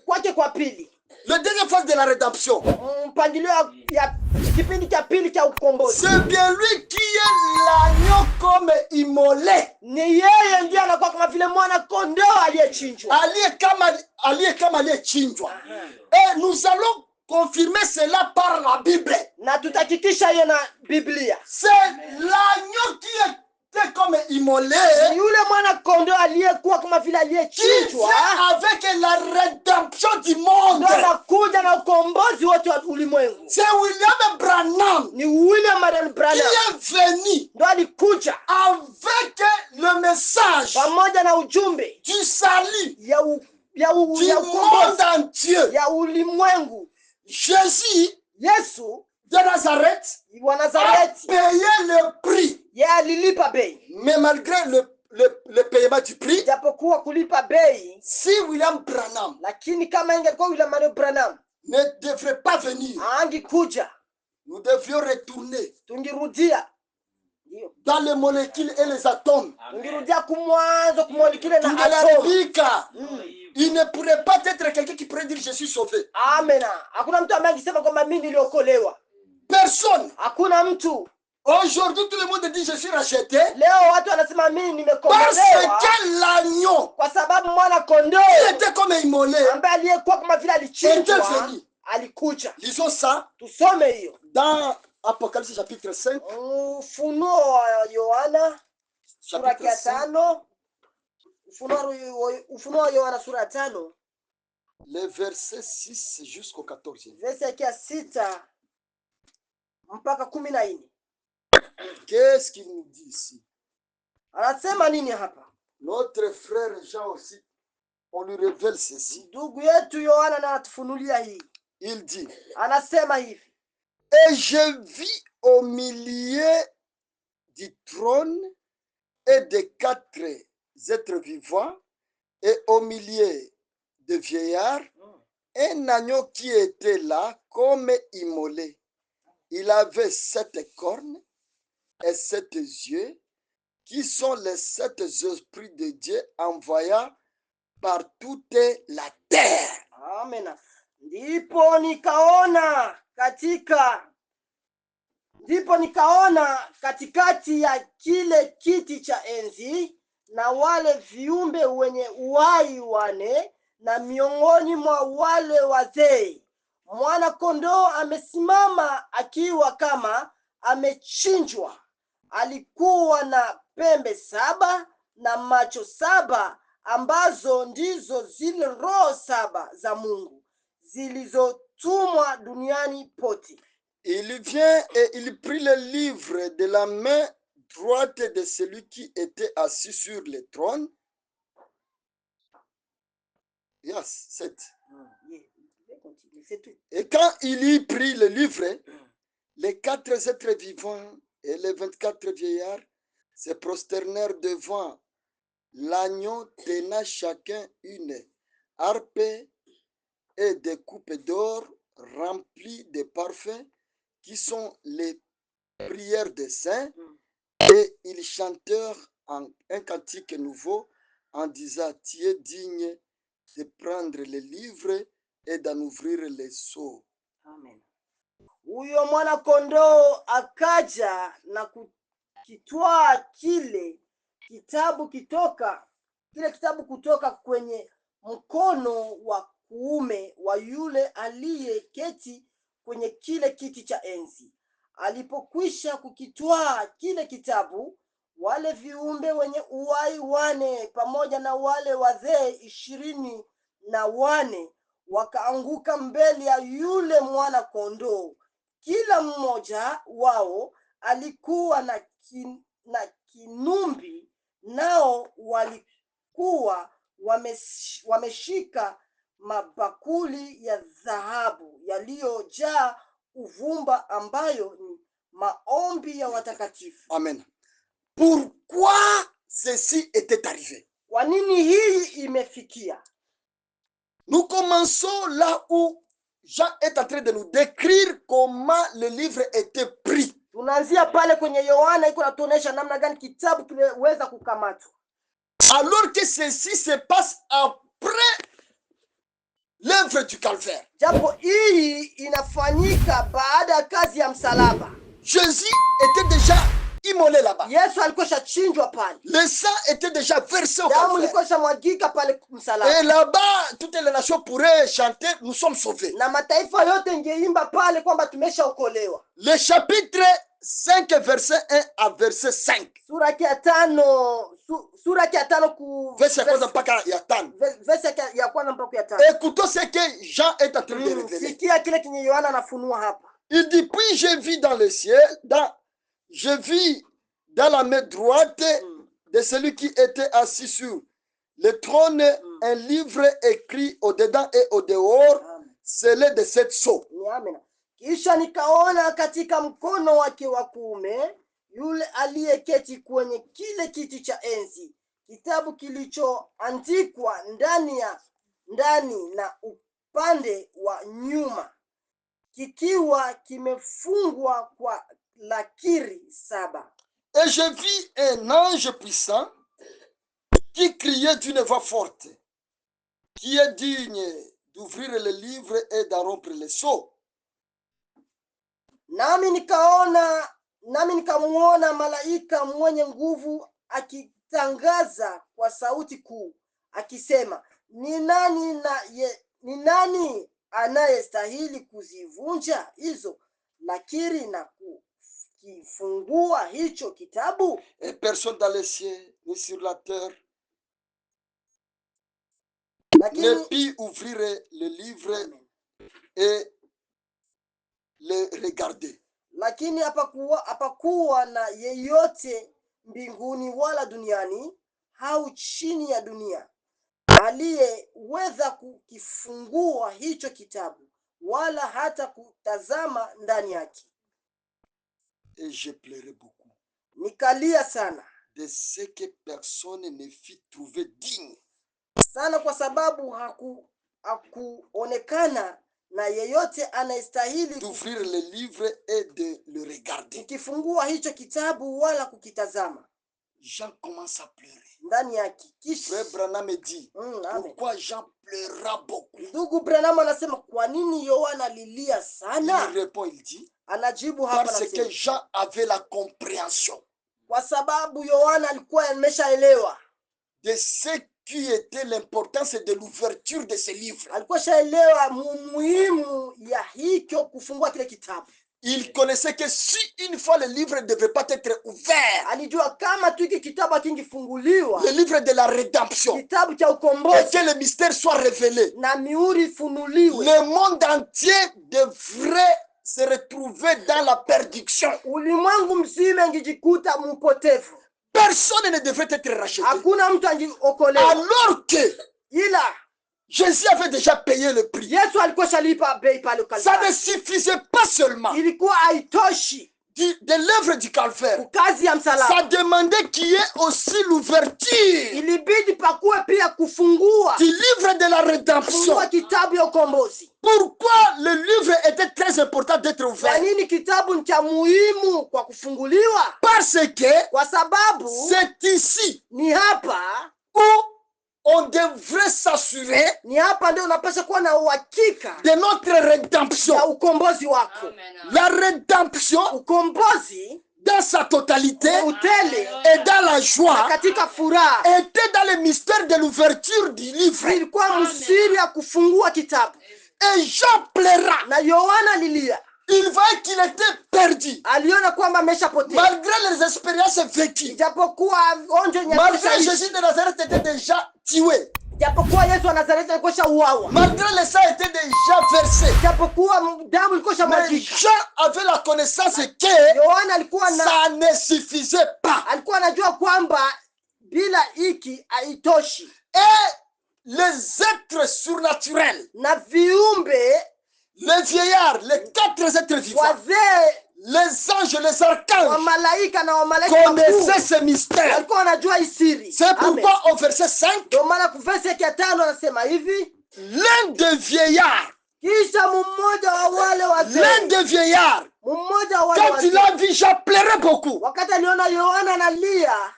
kwake kwa pili, la deuxième phase de la rédemption, mpangilio ya kipindi cha pili cha ukombozi, c'est bien lui qui est l'agneau comme immolé. ni yeye ndiye anakuwa kama vile mwana kondoo aliyechinjwa. Allié comme chinjwa. Et nous allons confirmer cela par la Bible. Na tutahakikisha hiyo na Biblia. C'est l'agneau qui était comme comme immolé, Ni yule mwana kondoo aliyekuwa kama vile qui aliyechinjwa, vient avec la rédemption du monde. ndio anakuja na ukombozi wote wa ulimwengu. C'est William Branham Ni William Marion qui Branham est venu ndio alikuja avec le message pamoja na ujumbe du salut ya du ukombozi monde entier. ya ulimwengu. Jésus Yesu de Nazareth wa a Nazareti, payé le prix. yeye alilipa bei. Mais malgré le paiement du prix, Japokuwa kulipa bei, si William Branham lakini kama ingekuwa William Marion Branham ne devrait pas venir, angekuja, nous devions retourner tungirudia ndio dans les molécules et les atomes. tungirudia kumwanzo kumolekile na atomu. Tungelharibika. Il ne pourrait pas être quelqu'un qui pourrait dire je suis sauvé. Amena. Hakuna mtu ambaye angesema kwamba mimi niliokolewa. Personne. Hakuna mtu. Aujourd'hui, tout le monde dit je suis racheté. Leo watu wanasema mimi Parce nimekombolewa que l'agneau kwa sababu mwana kondoo qui était comme immolé ambaye aliyekuwa kama vile alichinjwa était venu. alikuja. Lisons ça Tusome hiyo dans Apocalypse chapitre 5. Ufunuo wa Yohana sura ya Chapitre 5, 5. Ufunuo wa Yohana sura ya 5 les versets 6 jusqu'au 14. verse ya 6 mpaka 14. Qu'est-ce qu'il nous dit ici? Anasema nini hapa? Notre frère Jean aussi, on lui révèle ceci. Ndugu yetu Yohana na atufunulia hii. Il dit, Anasema hivi: et je vis au milieu du trône et des 4 êtres vivants, et au milieu des vieillards, un agneau qui était là comme immolé. Il avait 7 cornes et 7 yeux, qui sont les 7 esprits de Dieu envoyés par toute la terre. Amen. Ndipo nikaona katikati ya kile kiti cha enzi na wale viumbe wenye uhai 4, na miongoni mwa wale wazee mwana kondoo amesimama akiwa kama amechinjwa. Alikuwa na pembe 7 na macho 7, ambazo ndizo zile roho 7 za Mungu zilizotumwa duniani pote. Il vient et il prit le livre de la main droite de celui qui était assis sur le trône. Yes, 7. Et quand il y prit le livre, les 4 êtres vivants et les 24 vieillards se prosternèrent devant l'agneau, tenant chacun une harpe et des coupes d'or remplies de parfums, qui sont les prières des saints, et ils chantèrent un cantique nouveau en disant: tu es digne de prendre le livre et d'en ouvrir les sceaux. Amen. Huyo mwana kondoo akaja na kukitwaa kile kitabu kutoka kwenye mkono wa kuume wa yule aliyeketi kwenye kile kiti cha enzi. Alipokwisha kukitwaa kile kitabu, wale viumbe wenye uhai 4 pamoja na wale wazee 24 wakaanguka mbele ya yule mwana kondoo. Kila mmoja wao alikuwa na kinumbi, nao walikuwa wameshika mabakuli ya dhahabu yaliyojaa uvumba, ambayo ni maombi ya watakatifu. Amen. Pourquoi ceci était arrivé? Kwa nini hii imefikia? Nous commençons là où Jean est en train de nous décrire comment le livre était pris. Tunaanzia pale kwenye Yohana iko natuonesha namna gani kitabu kiliweza kukamatwa. Alors que ceci se passe après l'œuvre du calvaire. Japo hii inafanyika baada ya kazi ya msalaba. Jésus était déjà immolé là-bas. Yesu alikuwa shachinjwa pale. Le sang était déjà versé au damu calvaire. ilikuwa shamwagika pale msalaba. Et là-bas, toutes les nations pourraient chanter, nous sommes sauvés. Na mataifa yote ingeimba pale kwamba tumeshaokolewa. Le chapitre 5, verset 1 à verset 5. sura yake ya tano Verset ya kwanza mpaka ya tano. verse ya kwanza mpaka ya tano. Écoutons ce que Jean est en train de révéler. Sikia kile kinye Yohana anafunua hapa. Il dit, puis je vis dans le ciel, je vis dans la main droite de celui qui était assis sur le trône, un livre écrit au-dedans et au-dehors, scellé de 7 sceaux. Amen. Kisha nikaona katika mkono wake wa kuume yule aliyeketi kwenye kile kiti cha enzi kitabu kilichoandikwa ndani na upande wa nyuma, kikiwa kimefungwa kwa lakiri 7. Et je vis un ange puissant qui criait d'une voix forte, qui est digne d'ouvrir le livre et d'en les sceaux. Nami nikamuona malaika mwenye nguvu akitangaza kwa sauti kuu akisema, ni nani anayestahili kuzivunja hizo lakiri na kukifungua hicho kitabu? Et personne dans les cieux ni sur la terre ne put ouvrir le livre et le regarder. Lakini hapakuwa na yeyote mbinguni wala duniani au chini ya dunia aliyeweza kukifungua hicho kitabu wala hata kutazama ndani yake. Et je pleurais beaucoup. Nikalia sana. De ce que personne ne fut trouvé digne. Sana kwa sababu hakuonekana na yeyote anayestahili d'ouvrir le livre et de le regarder. Kukifungua hicho kitabu wala kukitazama. Jean commence à pleurer. Ndani yake. Frère Branham me dit, pourquoi Jean pleura beaucoup? Ndugu Branham anasema kwa nini Yohana lilia sana? Il répond, il dit, anajibu hapa parce que Jean avait la compréhension. Kwa sababu Yohana alikuwa ameshaelewa de ce qui était l'importance de l'ouverture de ce livre. Alikuwa shaelewa muhimu ya hicho kufungua kile kitabu. Il connaissait que si une fois le livre ne devait pas être ouvert, alijua kama tu hiki kitabu kingifunguliwa, le livre de la rédemption, kitabu cha ukombozi, et que le mystère soit révélé, na mihuri ifunuliwe, le monde entier devrait se retrouver dans la perdition. Ulimwengu mzima ingejikuta mpotevu. Personne ne devrait être racheté. Hakuna mtu angeokolewa. Alors que Jésus avait déjà payé le prix. Yesu alikuwa shalipa bei pale Kalvari. Ça ne suffisait pas seulement ilikuwa haitoshi de l'œuvre du Calvaire. Kazi ya msalaba. Ça demandait qu'il y ait aussi l'ouverture. Ilibidi pakuwe pia kufungua du livre de la rédemption. Kufungua kitabu ya ukombozi. Pourquoi le livre était très important d'être ouvert? Kwa nini kitabu ni cha muhimu kwa kufunguliwa? Parce que kwa sababu c'est ici ni hapa où on devrait s'assurer ni hapa ndio unapaswa kuwa na uhakika de notre rédemption. Ya ukombozi wako. La rédemption, ukombozi dans sa totalité et dans la joie katika furaha était dans le mystère de l'ouverture du livre. Ilikuwa msiri ya kufungua kitabu. Et Jean pleura. Na Yohana lilia. Il voyait qu'il était perdu. Aliona kwamba ameshapotea. Malgré les expériences vécues. Ijapokuwa onjo malgré Jésus de Nazareth était déjà tué. Ijapokuwa Yesu wa Nazareti alikuwa shauawa. Malgré le sang était déjà versé. Ijapokuwa damu ilikuwa shamwagika. Jean avait la connaissance que Yohana alikuwa na ça ne suffisait pas. Alikuwa anajua kwamba bila hiki haitoshi. Et les êtres surnaturels, na viumbe, les vieillards, les 4 êtres vivants, wazee, les anges, les archanges, connaissaient ce mystère. C'est pourquoi au verset 5, l'un des vieillards, l'un des vieillards, quand il a vu, Jean pleurait beaucoup,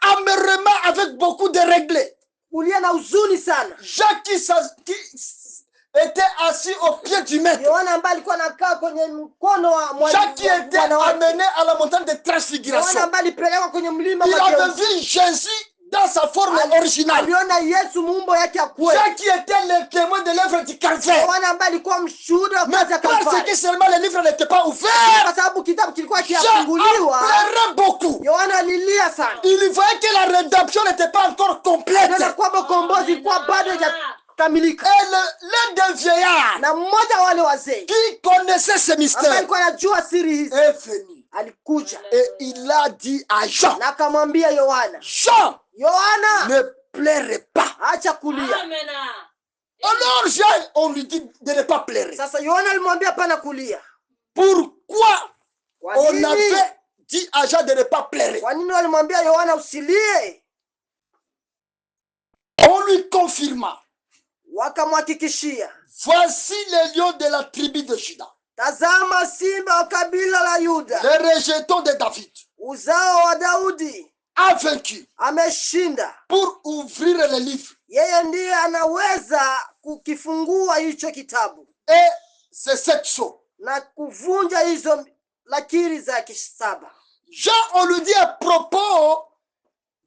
amèrement avec beaucoup de regrets. Jean qui était assis au pied du maître. Jean qui était amené à la montagne de transfiguration. Il avait vu Jésus dans sa forme originale. aliona Yesu muumbo yake ya kweli. Jean qui était le témoin de l'œuvre du calvaire. Yohana ambaye alikuwa mshuhuda wa kazi ya Mais parce Kalvari. que seulement le livre n'était pas ouvert, Kwa sababu kitabu kilikuwa Jean kiafunguliwa, pleurait beaucoup. Yohana alilia sana. Il voyait que la rédemption n'était pas encore complète. Aliona kwamba ukombozi ilikuwa bado haijakamilika. Et l'un des vieillards Na mmoja wale wazee qui connaissait ce ambaye mystère alikuwa anajua siri hizi est venu. alikuja Et il a dit à Jean, na akamwambia Yohana, Jean, Yohana, ne pleurez pas. acha kulia. Alors Jean, on lui dit de ne pas pleurer. Sasa Yohana alimwambia hapana kulia. Pourquoi Kwa on nini? avait dit à Jean de ne pas pleurer? Kwa nini walimwambia Yohana usilie? On lui confirma. Wakamhakikishia, Voici les lions de la tribu de Juda, tazama simba wa kabila la Yuda, les rejetons de David, uzao wa Daudi, a vaincu ameshinda. pour ouvrir le livre. Yeye ndiye anaweza kukifungua hicho kitabu Et c'est cette chose. na kuvunja hizo lakiri za kisaba. Jean, on lui dit à propos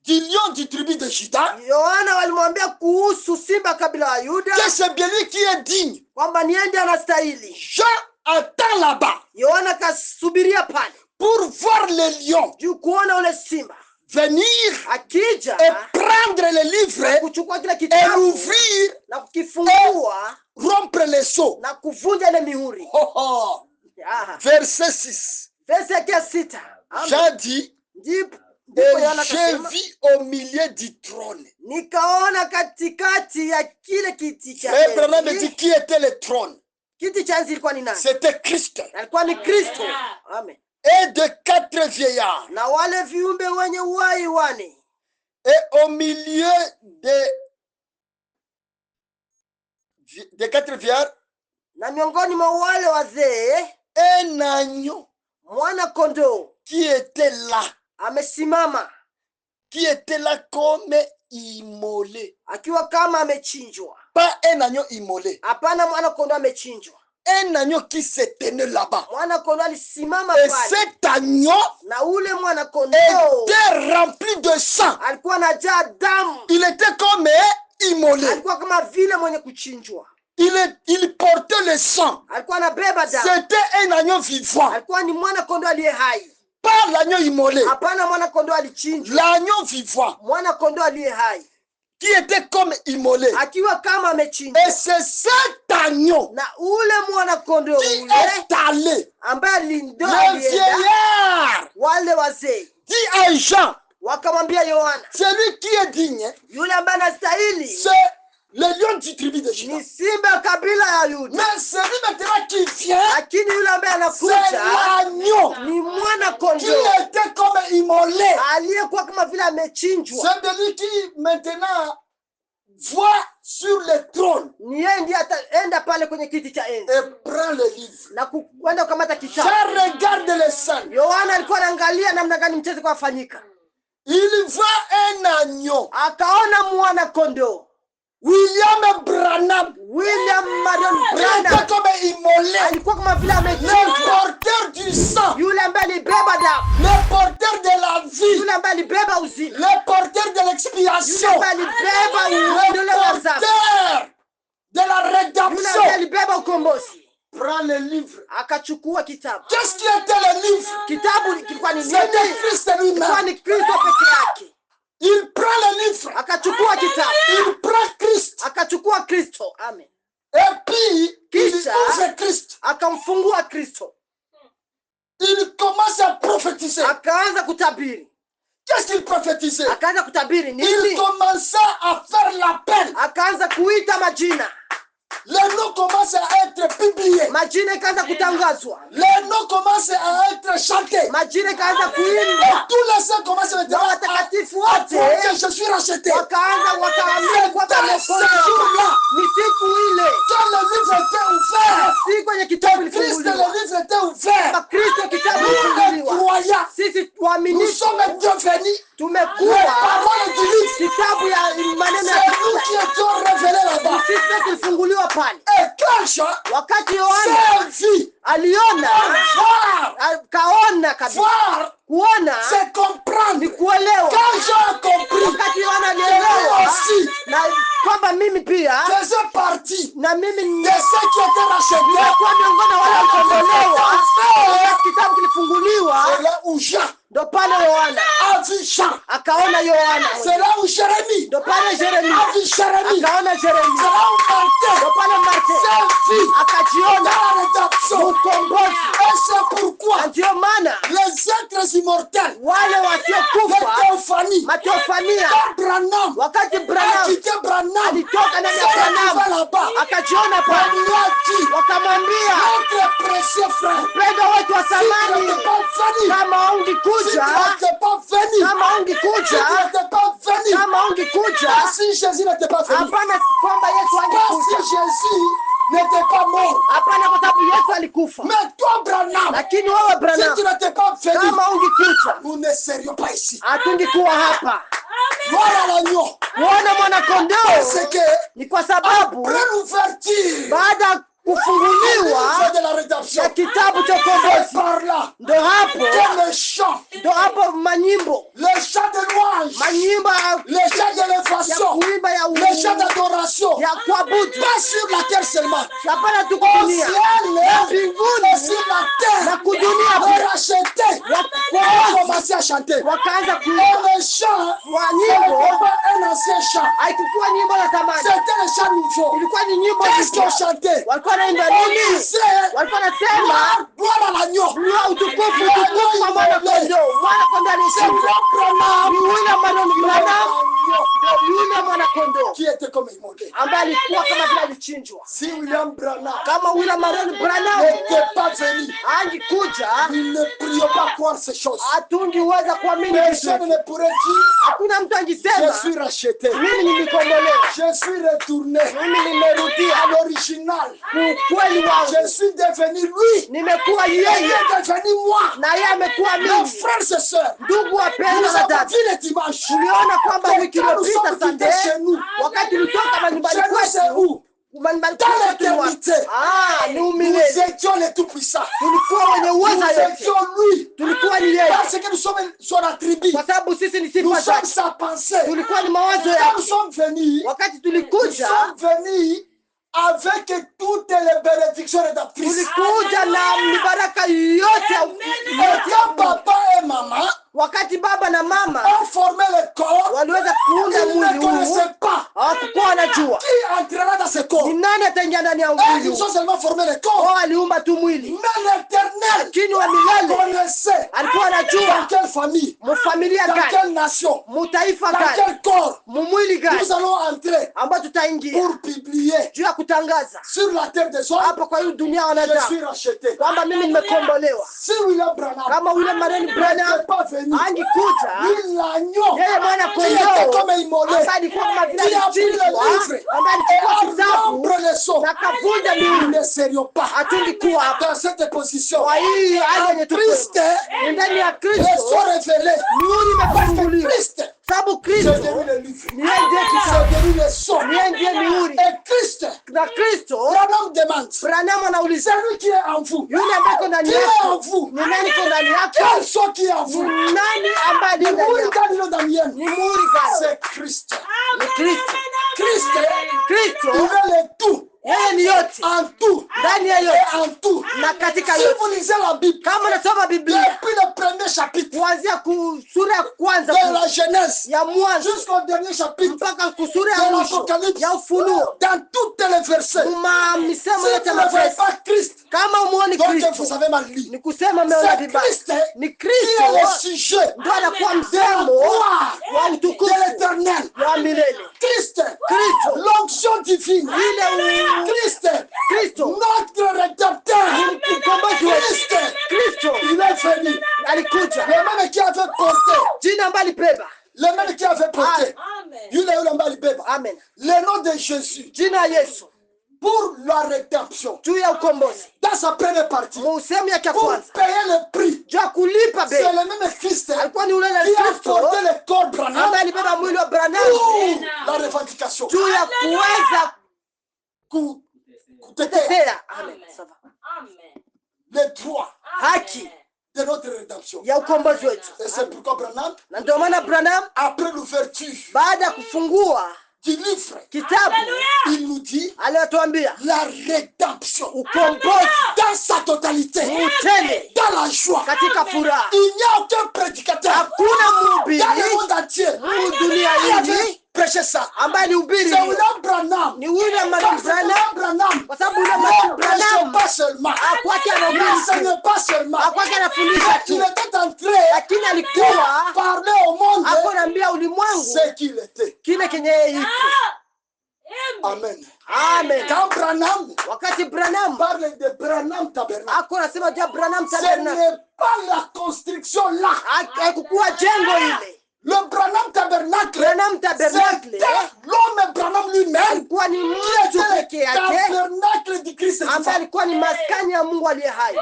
du lion du tribu de Juda, Yohana walimwambia kuhusu simba kabila la Yuda que c'est bien lui qui est digne. kwamba ni yeye ndiye anastahili. Jean attend là-bas Yohana kasubiria pale pour voir le lion juu kuona ule simba venir akija et prendre le livre kuchukua kile et kitabu l'ouvrir, na kukifungua rompre les sceaux. na kuvunja ile mihuri. Oh, oh. Verset 6. Verse yake ya 6. Jean dit, Ndipo et Yohana j'ai akasema, vu au milieu du trône. nikaona katikati ya kile kiti cha Frère Branham me enzi. dit qui était le trône. Kiti cha enzi ilikuwa ni nani? C'était Christ. Alikuwa ni Kristo. Amen. Et de 4 vieillards. Na wale viumbe wenye uhai wane. Et au milieu de 4 vieillards, Na miongoni mwa wale wazee, un agneau mwana kondoo qui était là comme immolé. akiwa kama amechinjwa. Pas un agneau immolé. Hapana, mwana kondoo amechinjwa. Un agneau qui se tenait là-bas. Mwana kondoo alisimama Et pale. cet agneau Na ule mwana kondoo était rempli de sang. alikuwa anajaa damu. Il était comme immolé. Alikuwa kama vile mwenye kuchinjwa. Il portait le sang. Alikuwa anabeba damu. C'était un agneau vivant. Alikuwa ni mwana kondoo aliye hai. Pas l'agneau immolé. Hapana, mwana kondoo alichinjwa. L'agneau vivant Mwana kondoo aliye hai qui était comme immolé. akiwa kama amechinjwa. Et c'est cet agneau Na ule mwana kondoo qui ule est allé. ambaye ndo Le alienda. vieillard Wale wazee dit à Jean, wakamwambia Yohana, celui qui est digne, yule ambaye anastahili c'est le lion du tribu de Juda. ni simba kabila ya Yuda. Mais celui maintenant qui vient, Lakini yule ambaye c'est anakuja l'agneau ni mwana qui kondoo était comme immolé. aliyekuwa kama vile amechinjwa. C'est celui qui maintenant voit sur le trône Ni yeye ndiye ataenda pale kwenye kiti cha enzi et prend le livre. na kwenda kukamata kitabu. Je regarde le sang. Yohana alikuwa anaangalia namna gani mchezo kwa fanyika. Il voit un agneau. Akaona mwana kondoo William Branham William Marion qui était Branham comme immolé. alikuwa kama vile Le amechinjwa. porteur du sang. Yule ambaye alibeba damu, Le porteur de la vie. yule ambaye alibeba uzima, Le porteur de yule l'expiation. ambaye alibeba Le uondoleo wa dhambi, porteur de la yule ambaye rédemption. alibeba ukombozi. Prend le livre. Akachukua kitabu. Qu'est-ce qui était le livre? Kitabu kilikuwa ni C'était nini? Christ Kilikuwa lui-même. ni Kristo peke yake. Il prend le livre. Akachukua kitabu, Il prend Christ. akachukua Kristo. Amen. Et puis, il Kisha ouvre Christ. akamfungua Kristo, Il commence à prophétiser. akaanza kutabiri. Qu'est-ce qu'il prophétisait? Akaanza kutabiri Il nini? commença à faire l'appel. Akaanza kuita majina, Les noms commencent à être publiés. majina ikaanza kutangazwa, Les noms commencent à être chantés. majina ikaanza Et kuimbwa, tous les saints commencent na maintenant watakatifu à wote dire que je suis racheté. wakaanza wakaamini kwamba Dans ce jour-là, wamekombolewa. Ni siku ile, quand le livre était ouvert, si kwenye kitabu que Christ, ilifunguliwa, le livre était ouvert, kwa Kristo kitabu nous les ilifunguliwa. croyants, Sisi nous waaminifu sommes devenus les tumekuwa paroles du livre. kitabu ya maneno ya C'est nous qui Kristo. étions révélés là-bas. Sisi ndio tulifunguliwa pale. Et quand Jean Wakati Yohana s'est vu, aliona, voir, kaona kabisa. voir, Kuona c'est comprendre. ni kuelewa. Quand Jean a compris, Wakati Yohana mimi pia faisais partie na mimi de ceux qui étaient rachetés. nilikuwa miongoni mwa wale waliokombolewa. Wakati kitabu kilifunguliwa, C'est là où Jean ndo pale Yohana a vu Jean. akaona Yohana. C'est là où Jérémie Ndo pale Yeremia a vu Jérémie. akaona C'est Yeremia. là où Martin Ndo pale Marko s'est vu akajiona dans la rédemption. ukombozi. Et c'est pourquoi Na ndio maana les êtres immortels, wale les wasiokufa théophanies, Mateofania, quand Branham wakati a Branham quitté Branham, alitoka ndani ya s'est retrouvé Branham là-bas. akajiona On pale, lui a dit, wakamwambia notre précieux frère, mpendo wetu wa si tu thamani, n'étais pas venu, kama si tu ungekuja, n'étais pas venu, kama si tu ungekuja, n'étais pas venu, kama ungekuja, pas si Jésus n'était pas venu, hapana kwamba Yesu pas si angekuja, Jésus n'était pas mort. hapana kwa sababu Yesu alikufa. Mais toi, Branham, Lakini wewe si Branham, tu n'étais pas venu, kama ungekuja, nous ne serions pas ici. hatungekuwa hapa. Voilà l'agneau. Muone mwana kondoo, Parce que ni kwa sababu après l'ouverture baada kufunguliwa de la ya rédemption, kitabu cha et ukombozi, par là, ndo hapo comme les chants, ndo hapo manyimbo les chants de louange, manyimbo les chants ya d'élévation, kuimba les chants d'adoration, ya kuabudu, pas sur la terre seulement, hapana tu au kudunia ciel na et mbinguni sur la na terre, kudunia les pia. rachetés ont Wakombozi commencé à chanter. wakaanza Et kuimba les chants, wa ce nyimbo, n'était pas un ancien chant, haikukuwa nyimbo ya zamani, c'était les chants nouveaux. ilikuwa ni nyimbo Qu'est-ce qu'ils ont mpya. chanté? Walikuwa naimba On nini? disait, Walikuwa nasema gloire, gloire à l'agneau. Lua utukufu utukufu wa mwana kondoo. Mwana kondoo C'est alishinda. Branham, Ni yule Branham, l'agneau ndio yule mwana kondoo qui était comme immolé. ambaye alikuwa kama vile alichinjwa. Si William Branham Kama William Marion Branham n'était pas venu, angekuja, nous ne pourrions pas croire ces choses. hatungeweza kuamini Personne vitu. ne pourrait dire, Hakuna mtu je angesema suis racheté, mimi nilikombolewa, je suis retourné mimi nimerudia à l'original, ukweli wangu, je suis devenu lui, nimekuwa il yeye est devenu moi. na yeye amekuwa Mes mimi. frères et sœurs, Ndugu nous wapendwa na avons dada, vu les dimanches. tuliona kwamba Et wiki quand nous iliyopita sommes quittés Sunday, chez nous, wakati tulitoka manyumbani chez nous c'est kwetu, où? manyumbani Dans kwetu ni wapi? l'éternité. Ni Nous umilele. étions les tout-puissants. Tulikuwa wenye Nous uweza yote, étions lui. tulikuwa ni yeye, Parce que nous sommes son attribut. kwa sababu sisi ni Nous sifa sommes zake, sa pensée. tulikuwa ni mawazo Quand nous yake. sommes venus, Wakati nous tulikuja, sommes venus avec toutes les bénédictions rédemptrices. tulikuja na mibaraka yote Et quand papa et maman wakati baba na mama ont formé le corps, waliweza kuunda ils ne mwili huu, connaissaient pas hawakuwa wanajua qui entrera dans ce corps. ni nani ataingia ndani ya Et mwili ils huu. ont seulement formé le corps. Wao aliumba tu mwili, Mais l'éternel lakini wa milele connaissait alikuwa dans anajua quelle famille, mufamilia dans gani, quelle nation, mutaifa dans gani, quel corps mumwili gani nous allons entrer ambao tutaingia pour publier juu ya kutangaza sur la terre des hommes. hapa kwa hii dunia Je wanadamu suis racheté. kwamba mimi nimekombolewa. Si William Branham Kama ule Marion Branham n'était pas venu, angekuja, lui l'agneau yeye mwana qui était kondoo comme immolé, ambaye alikuwa kama vile qui a pris alichinjwa, le livre ambaye et alichukua a kitabu rompre les sceaux, na kavunja nous miungu, ne serions pas hatungekuwa hapa. dans cette position. Kwa hii hali yenye En tuko Christ, ni ndani ya les Kristo, sont révélés. miungu Parce que imefunguliwa, Christ, sababu c'est Kristo devenu le livre, ni yeye ndiye kitabu, c'est devenu les sceaux. ni yeye ndiye mihuri. Et Christ, Na Kristo Branham demande, Branham anauliza, c'est lui qui est en vous. yule ambaye iko ndani Qui est en yako vous? ni nani? Iko ndani yako Quel sceau qui est en ni vous? nani ambaye aliye ndani Muri yako? Daniel Damien, Ni muhuri gani? c'est Christ. Ni Kristo. Christ, Kristo il est le tout, yeye ni yote, en tout, ndani ya et yote en tout. na katika Si yote. vous lisez la Bible, Kama unasoma Biblia depuis le premier chapitre kuanzia sura ya kwanza de la Genèse ya mwanzo jusqu'au dernier chapitre mpaka sura de ya mwisho l'Apocalypse, ya Ufunuo, dans tous les versets, si misemo yote ya vous ne voyez mafesi, pas Christ, kama umuoni donc vous Kristo avez mal lu. ni kusema umeona C'est vibaya. Christ Ni qui est le Kristo sujet ndio anakuwa de la msemo gloire wa de utukufu l'éternel. wa milele. Christ, Kristo l'onction divine. Christ, Kristo notre rédempteur. mkombozi wetu. Christ, Kristo il est venu. alikuja, Le même qui avait porté, jina ambaye alibeba. le même qui avait porté, yule ambaye alibeba Amen. le nom de Jésus Jina ya Yesu pour la rédemption. juu ya ukombozi, Dans sa première partie, sehemu yake ya pour kwanza, payer le prix, juu ya kulipa c'est bei. le même Christ Alikuwa ni ule qui a Kristo porté le corps Branham ambaye alibeba mwili wa Branham pour la revendication. juu ya kuweza Kutetea kutetea ça va, les droits haki de notre rédemption. ya ukombozi wetu. Et c'est pourquoi Branham, Na ndio maana Branham après l'ouverture baada ya kufungua du livre, kitabu il nous dit aliyotuambia la rédemption ukombozi dans sa totalité, utele dans la joie. katika furaha. Il n'y a aucun prédicateur Hakuna mhubiri dans le monde entier mu dunia qui avait hii prêché ça. ambaye alihubiri C'est William Branham. ni William Parce que Branham, William Branham kwa sababu William ne prêchait Branham pas seulement, hakwake il anahubiri, n'enseignait pas seulement, hakwake anafundisha il tu, était en train lakini de alikuwa parler au monde ako naambia ulimwengu ce qu'il était. kile kenye yeye iko. Amen. Amen. Quand Branham Wakati Branham parle de Branham Tabernacle, ako nasema juu ya Branham ce Tabernacle, n'est pas la construction là. haikukuwa jengo ile. Le Branham Tabernacle, Branham Tabernacle c'était l'homme Branham lui-même alikuwa ni qui mtu était peke le yake tabernacle du Christ ambaye vivant. alikuwa ni maskani ya Mungu aliye hai,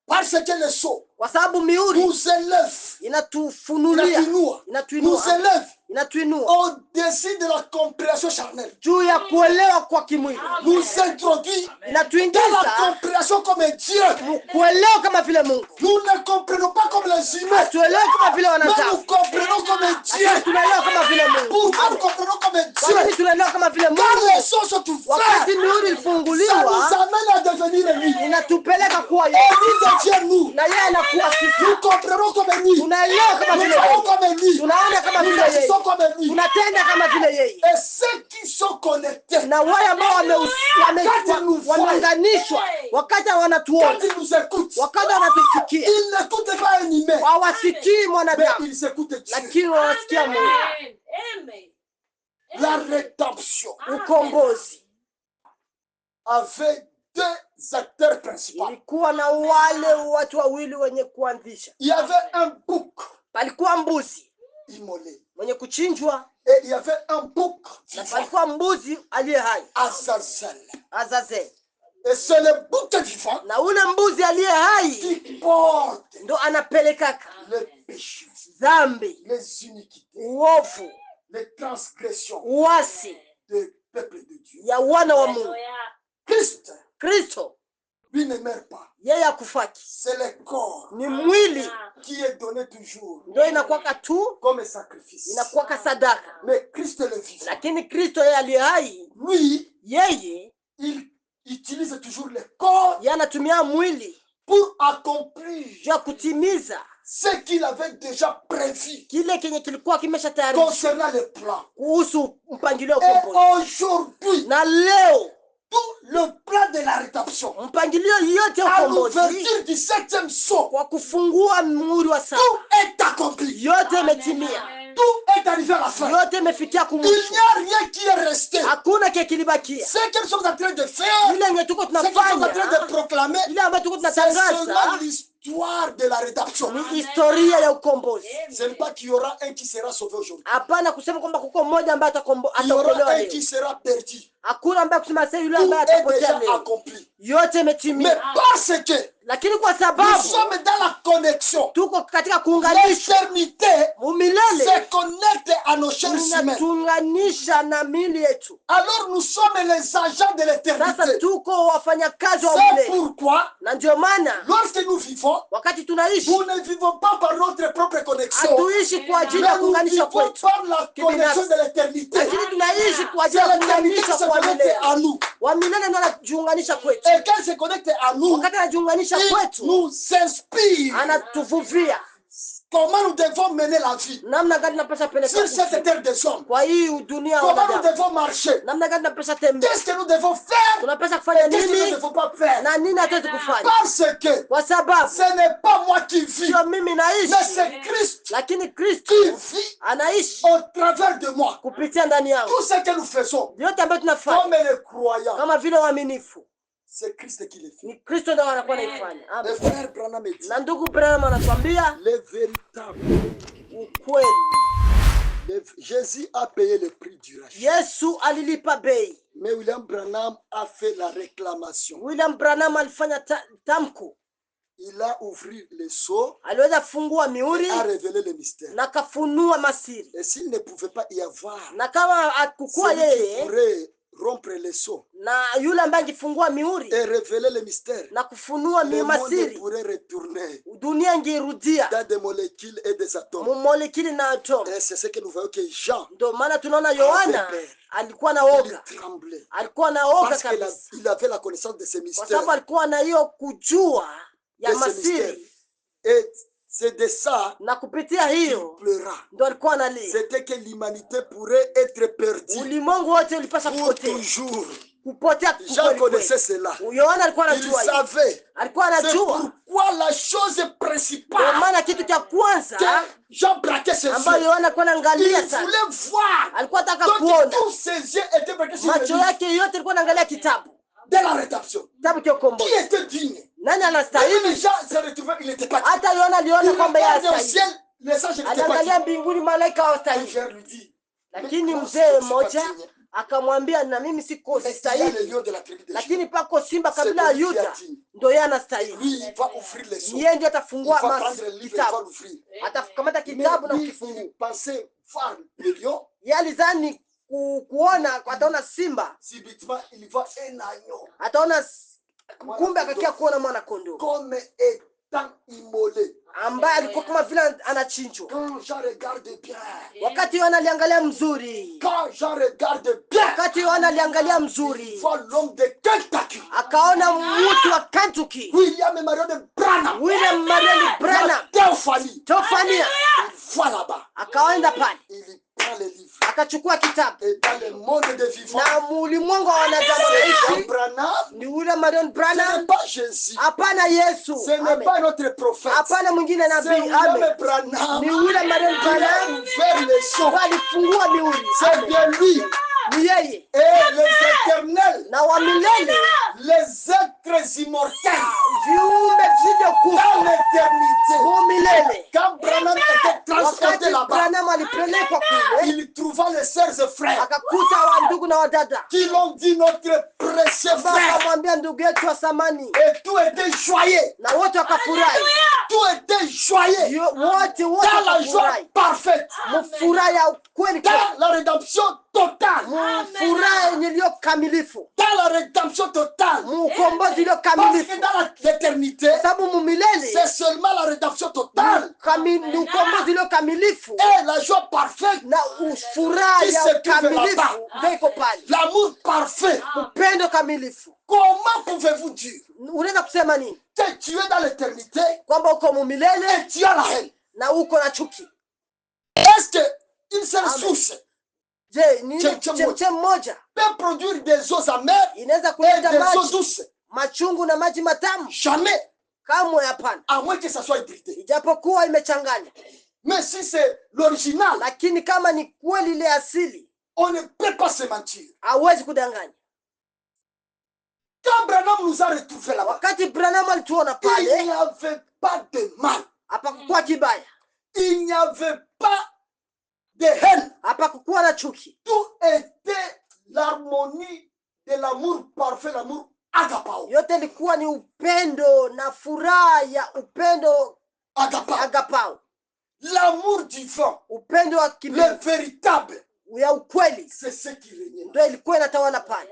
Parce que le sceau kwa sababu mihuri nous élève, inatufunulia, nous inatuinua, élève inatuinua au-dessus de la compréhension charnelle. juu ya kuelewa kwa kimwili, Nous introduit dans la inatuingiza compréhension comme Dieu. kuelewa kama vile Mungu. Nous ne comprenons pas comme les humains, Tuelewe kama vile mais nous wanadamu, comprenons comme Dieu. lakini tunaelewa kama vile Mungu. Pourquoi nous comprenons comme Wakati Dieu? tunaelewa kama vile Quand les Mungu, choses sont ouvertes, wakati mihuri ça nous ilifunguliwa, amène à devenir lui. inatupeleka kuwa Au yeye, lieu de Dieu, nous, na yeye anakuwa sisi. nous comprenons comme lui. Tunaelewa kama Nous vile voyons yeye, comme lui. tunaona kama Nous vile yeye, agissons comme lui. tunatenda kama vile yeye. Et ceux qui sont connectés, Na wale ambao wameunganishwa, wakati quand wanatuona, ils nous écoutent, wakati wanatusikia, ils n'écoutent pas un humain, hawasikii mais mwanadamu, ils écoutent Dieu. lakini wanasikia Mungu. La rédemption Ukombozi avait deux acteurs principaux. ilikuwa na wale watu wawili wenye kuanzisha. Il y avait un bouc Palikuwa mbuzi immolé mwenye kuchinjwa et il y avait un bouc na vivant, palikuwa mbuzi aliye hai, Azazel. Azazel. Et c'est le bouc vivant Na ule mbuzi aliye hai qui porte ndo anapelekaka les péchés, dhambi, les iniquités, uovu, les transgressions uasi du peuple de Dieu. ya wana wa Mungu. Christ, Kristo lui, ne meurt pas. yeye akufaki, C'est le corps ni mwili qui est donné toujours ndio inakuwaka tu, comme sacrifice. inakuwaka sadaka, Mais Christ le vivant, lakini Kristo yeye aliye hai, lui, yeye il utilise toujours le corps yeye anatumia mwili pour accomplir juu ya kutimiza ce qu'il avait déjà prévu kile kenye kilikuwa kimesha tayarishwa concernant le plan. kuhusu mpangilio wa Et ukombozi. aujourd'hui, Na leo tout le plan de la rédemption, mpangilio yote ya à ukombozi l'ouverture du 7e sceau, kwa kufungua muhuri wa saba, tout est accompli. yote imetimia, Tout est arrivé à la fin. yote imefikia Il kumwisho, n'y a rien qui est resté. hakuna kile kilibakia. Ce que nous sommes en train de faire, Ile yenye tuko ce que nous sommes en train tunafanya, de proclamer, ile ambayo tuko c'est seulement tunatangaza l'histoire de la rédemption. ni historia ya ukombozi. Ce n'est pas qu'il y aura un qui sera sauvé aujourd'hui. Hapana kusema kwamba kuko mmoja ambaye Il y aura ataokolewa un leo. qui sera perdu. Hakuna ambaye kusema sasa yule Tout ambaye est atapotea déjà leo. accompli. Yote Mais imetimia, parce que lakini kwa nous sababu sommes dans la connexion, tuko katika kuunganisha l'éternité umilele, se connecte à nos chairs humaines. inatuunganisha na miili yetu. Alors nous sommes les agents de Sasa l'éternité. tuko wafanyakazi wa C'est umilele, pourquoi, na ndio maana lorsque nous vivons, wakati tunaishi nous ne vivons pas par notre propre connexion, hatuishi kwa ajili ya mais nous kuunganisha vivons kwetu, par la connexion de l'éternité. lakini tunaishi kwa C'est ajili ya l'éternité qui kuunganisha se kwa connecte milele. à nous. Wa milele ndio anajiunganisha kwetu. Et quand il se connecte à nous, Wakati anajiunganisha il kwetu, nous inspire anatuvuvia comment nous devons mener la vie namna gani tunapaswa peleka sur cette uchi. terre des hommes. Kwa hii dunia ya Comment nous wanadamu, devons marcher. namna gani tunapaswa tembea, Qu'est-ce que nous devons faire tunapaswa kufanya et qu'est-ce que nous ne nini devons pas faire. na nini hatuwezi kufanya, Parce que kwa sababu ce n'est pas moi qui vis, sio mimi mais naishi, c'est Christ lakini Kristo qui vit anaishi au travers de moi. kupitia ndani yangu. Tout ce que nous faisons, Yote ambayo tunafanya comme les croyants, kama vile waaminifu, c'est Christ qui le fait. ni Kristo ndio anakuwa anaifanya. Le Amen. frère Branham dit, Na ndugu Branham anatuambia les véritables, ukweli, Jésus a payé le prix du rachat. Yesu alilipa bei. Mais William Branham a fait la réclamation. William Branham alifanya tamko, Il a ouvert les sceaux, aliweza fungua mihuri a révélé le mystère. na kafunua masiri, Et s'il ne pouvait pas y avoir na kama akukuwa celui qui yeye pourrait rompre les sceaux na yule ambaye angefungua mihuri et révéler les mystères, na kufunua le monde masiri, pourrait retourner dunia ingerudia dans des molécules et des atomes. molekuli na atomu. Et c'est ce que nous voyons que Jean Ndio maana tunaona Yohana alikuwa na il oga, tremblait alikuwa na oga parce kabisa, qu'il avait la connaissance de ces kwa mystères. sababu alikuwa na hiyo kujua ya De ces mystères. masiri, Et c'est de ça na kupitia qu'il hiyo pleura. ndio alikuwa analia. C'était que l'humanité pourrait être perdue Ulimwengu wote ulipaswa pour kupotea, toujours. kupotea Jean kweli connaissait kweli. cela. Yohana alikuwa Il anajua hiyo, savait. alikuwa C'est anajua. pourquoi la chose Ndio principale maana kitu cha kwanza que Jean braquait ses ambayo yeux, Yohana alikuwa il anaangalia sana, voulait voir. alikuwa anataka Donc kuona, tous ses yeux étaient braqués sur le macho livre yake yote alikuwa anaangalia kitabu, de la rédemption. kitabu cha Qui ukombozi. était digne? Nani Et anastahili? Jean se retrouvait, il n'était pas digne. Hata Yohana Il aliona kwamba yeye regardait au hastahili, ciel, les anges n'étaient pas aliangalia dignes. mbinguni, malaika Un hawastahili. frère lui dit, Lakini moi, mzee je suis pas mmoja digne. akamwambia, na mimi siko Mais il y a le sistahili, lion de la tribu de Juda. lakini pako simba C'est kabila ya lui qui a Yuda dit. ndio yeye Lui, anastahili. il va ouvrir les sceaux. Yeye ndio Il va atafungua prendre le livre, il va kitabu, l'ouvrir. atakamata Mais kitabu na lui, kukifungua. il pensait voir le lion. Yeye alizani kuona, ataona simba, Subitement, il voit un agneau. ataona kumbe akakia kuona mwana kondoo Comme étant immolé. ambaye alikuwa kama vile anachinjwa. Quand je regarde bien, Wakati Yohana aliangalia mzuri, quand je regarde bien, wakati Yohana aliangalia il mzuri, voit l'homme de Kentucky, akaona mtu wa Kentucky, William Marion Branham, William Marion la Branham, théophanie. Teofania. Il voit là-bas. Akaenda pale, Il prend le livre. akachukua kitabu, Et dans le monde des vivants, na ulimwengu wa wanadamu William wanaishi Branham, ni William Marion ce n'est Branham. pas Jésus. Hapana Yesu, Ce n'est amen. pas notre prophète. Hapana mwingine C'est nabii, William amen. Branham Ni William Marion qui a Branham ouvert les sceaux. ambaye alifungua mihuri, C'est amen. bien lui. Ni yeye Et les éternels, na wa milele, les êtres immortels, viumbe dans visivyokufa l'éternité. mu milele. Quand Branham était transporté Wakati là-bas, Branham alipelekwa kule, il trouva les sœurs et frères akakuta wa ndugu na wadada qui l'ont dit notre précieux ambao frère. akamwambia ndugu yetu wa samani, Et tout était joyeux. na wote wakafurahi. Tout était joyeux. Wote Dans la joie wakafurahi, parfaite. mfuraha ya kweli kweli, Dans la rédemption totale. furaha yenye iliyo kamilifu, Dans la rédemption totale. ukombozi iliyo Parce que kamilifu, dans l'éternité, sababu mu milele c'est seulement la rédemption totale. ni ukombozi iliyo kamilifu Et la joie parfaite. na furaha Qui ya se trouve ukamilifu là-bas. ndio iko pale, L'amour parfait. upendo kamilifu. Comment pouvez-vous dire Unaweza kusema nini? que tu es dans l'éternité Kwamba uko mu milele et tu as la haine? na uko na chuki? Est-ce qu'une seule Amen. source Je, ni Chemchem chemchem moja peut produire des eaux amères inaweza et kuleta des eaux maji douces? machungu na maji matamu? Jamais. Kamwe hapana, À moins que ça soit hybridé. ijapokuwa imechanganya. Mais si c'est l'original, Lakini kama ni kweli ile asili, on ne peut pas se mentir. hawezi kudanganya. Quand Branham nous a retrouvés là-bas, Wakati Branham alituona il pale, n'y avait pas de mal. hapakukuwa kibaya, Il n'y avait pas de haine. hapakukuwa na chuki. Tout était l'harmonie de l'amour parfait, l'amour agapao. Yote ilikuwa ni upendo na furaha ya upendo Agapao. agapao, L'amour divin, upendo wa le kimungu véritable, ya ukweli, c'est ce qui régnait là. ndio ilikuwa inatawala pale,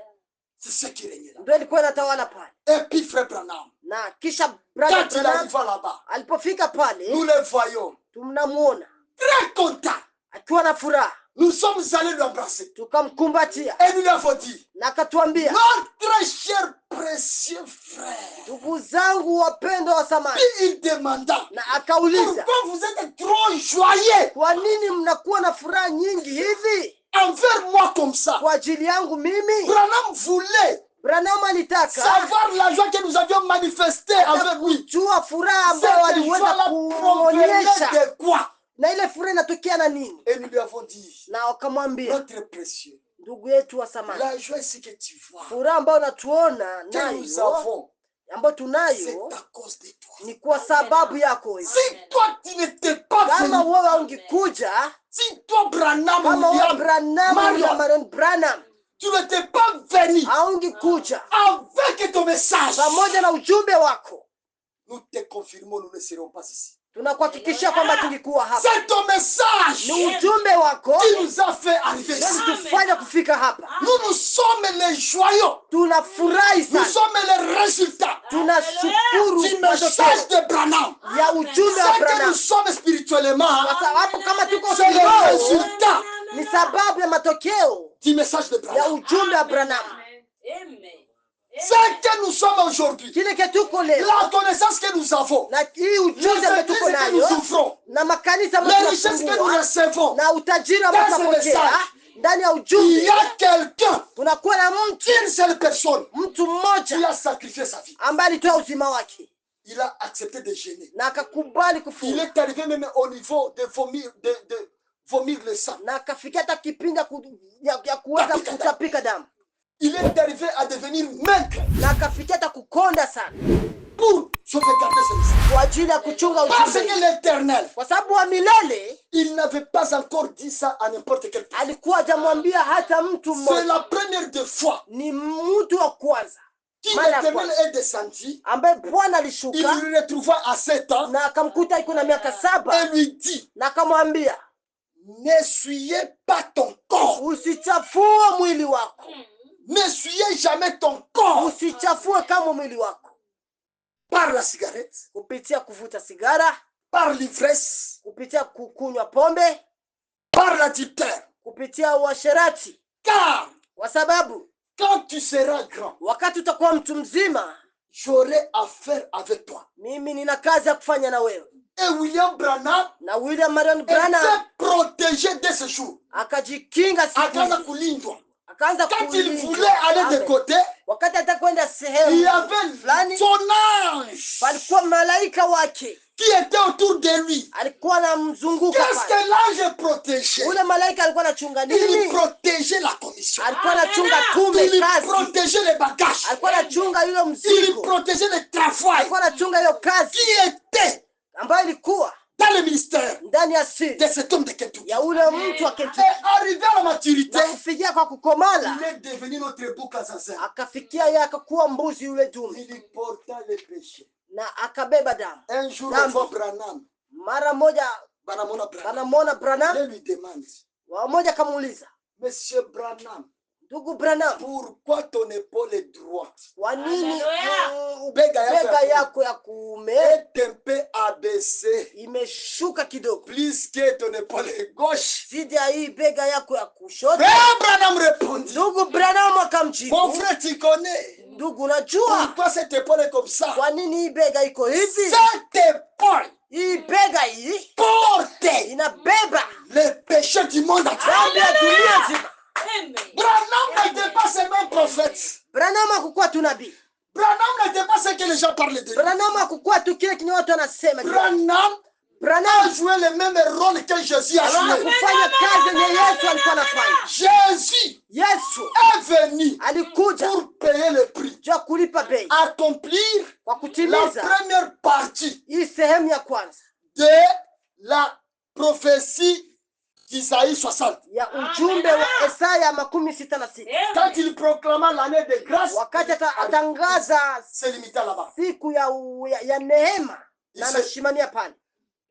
C'est ce qui régnait là. ndio ilikuwa inatawala pale. Et puis frère Branham, Na kisha brother quand il Branham arriva là-bas, alipofika nous pale, le voyons tunamuona très content. akiwa na furaha, Nous sommes allés l'embrasser. tukamkumbatia Et nous lui avons dit, na akatuambia, notre cher précieux frère. ndugu zangu wapendwa wa samani, Puis il demanda, na akauliza, pourquoi vous êtes trop joyeux kwa nini mnakuwa na furaha nyingi hivi envers moi comme ça? kwa ajili yangu mimi? Branham voulait Branham alitaka savoir la joie que nous avions manifestée envers lui. jua furaha ambayo Cette aliweza joie-là provenait kuonyesha, de quoi? na ile furaha inatokea na nini? Et nous lui avons dit, Na wakamwambia, notre précieux, ndugu yetu wa samani, la joie ici que tu vois, furaha ambayo unatuona que nous nayo, avons, ambayo c'est tunayo, à cause de toi. ni kwa sababu yako wewe. Si toi tu n'étais pas Kama venu, wewe ungekuja, si toi Branham, kama wewe William, Branham, Mariam, Marion Branham tu n'étais pas venu haungekuja avec ton message, pamoja na ujumbe wako, nous te confirmons, nous ne serons pas ici. Tunakuhakikishia kwamba tulikuwa hapa. C'est ton message Ni ujumbe wako qui nous a fait arriver ici. tufanya kufika hapa. Nous sommes les joyaux. Tunafurahi Nous sana. sommes les résultats Tunashukuru du message de Branham. ya ujumbe wa C'est que nous Branham. sommes spirituellement, Kwa sababu kama tuko c'est le kiroho résultat ni sababu ya matokeo du message de ya Branham. ujumbe wa Branham. C'est que nous sommes aujourd'hui. Kile ke tuko leo La connaissance que nous avons, na hii les ujuzi ambayo églises tuko que nous nayo ouvrons, na makanisa les ambayo richesses que nous tunafungua recevons, na utajiri ambao Dans ce tunapokea message, ndani ya il y ujumbe, a quelqu'un, tunakuwa na mtu une seule personne mtu qui mmoja a sacrifié sa vie. ambaye alitoa uzima wake Il a accepté de gêner. na akakubali Il kufunga est arrivé même au niveau de vomir le sang. na akafikia hata kipindi ya kuweza kutapika damu Il est arrivé à devenir maigre na akafikia hata kukonda sana pour sauvegarder ce message. kwa ajili ya kuchunga Parce ujumbe, que l'Éternel, kwa sababu wa milele il n'avait pas encore dit ça à n'importe quel personne. alikuwa hajamwambia hata mtu C'est mmoja. la première des fois Ni mtu wa kwanza que mara ya l'Éternel kwanza est descendu. ambaye Bwana Il alishuka lui retrouva à 7 ans na akamkuta iko na miaka 7 et lui dit, na akamwambia n'essuyez pas ton corps. usichafue mwili wako, N'essuyez jamais ton corps usichafue kama mwili wako par la cigarette, kupitia kuvuta sigara, par l'ivresse, kupitia kukunywa pombe, par l'adultère. kupitia uasherati, Car kwa sababu quand tu seras grand, wakati utakuwa mtu mzima, j'aurai affaire avec toi. mimi nina kazi ya kufanya na wewe. Et William Branham Na William Marion Branham était protégé dès ce jour. akajikinga siku Akaanza hizi. kulindwa. Akaanza Quand il kulindwa. voulait aller de Amen. côté, Wakati atakwenda il y sehemu avait fulani, son ange palikuwa malaika wake qui était autour de lui. alikuwa anamzunguka Qu'est-ce pale. que l'ange protégeait? Ule malaika alikuwa anachunga Il nini? protégeait la commission. Alikuwa anachunga tume Il kazi, protégeait les bagages. alikuwa anachunga yule Il mzigo, protégeait le travail alikuwa anachunga hiyo kazi qui était ambayo ilikuwa dans le ministère ndani ya siri de cet homme de Kentucky. ya ule mtu wa Kentucky. Et arrivé à la maturité, Na kufikia kwa kukomala, il est devenu notre bouc à zazen. akafikia yeye akakuwa mbuzi yule dume Il porta le péché. na akabeba damu. Un jour, Dame. le Branham, Mara moja Banamona Branham, anamwona Branham, je lui demande, wamoja akamuuliza, Monsieur Branham, ndugu Branham, pourquoi ton épaule est droite kwa nini Bega yako ya kuume est un peu abaissée, imeshuka kidogo plus que ton épaule est gauche? zidi ya hii bega yako ya kushoto? Frère Branham répondit, Ndugu Branham mon akamjibu, frère, tu connais ndugu, unajua pourquoi cette épaule est comme ça? kwa nini hii bega iko hivi? Cette épaule Hii bega hii porte inabeba les péchés du monde entier. dhambi ya dunia nzima. Branham n'était pas seulement prophète. Branham hakukuwa tu nabii. Branham n'était pas ce que les gens parlaient de lui. Branham hakukuwa tu kile kinyo watu wanasema. Branham Branham a joué le même rôle que Jésus a joué. hakufanya kazi yenye Yesu alikuwa anafanya. Jésus Yesu est venu alikuja pour payer le prix, juu ya kulipa bei, accomplir kwa la kutimiza première partie hii sehemu ya kwanza de la prophétie d'Isaïe 60. ya ujumbe wa Isaya 66. Quand il proclama l'année de grâce, Wakati atangaza c'est limité là-bas. siku ya neema na anashimamia pale.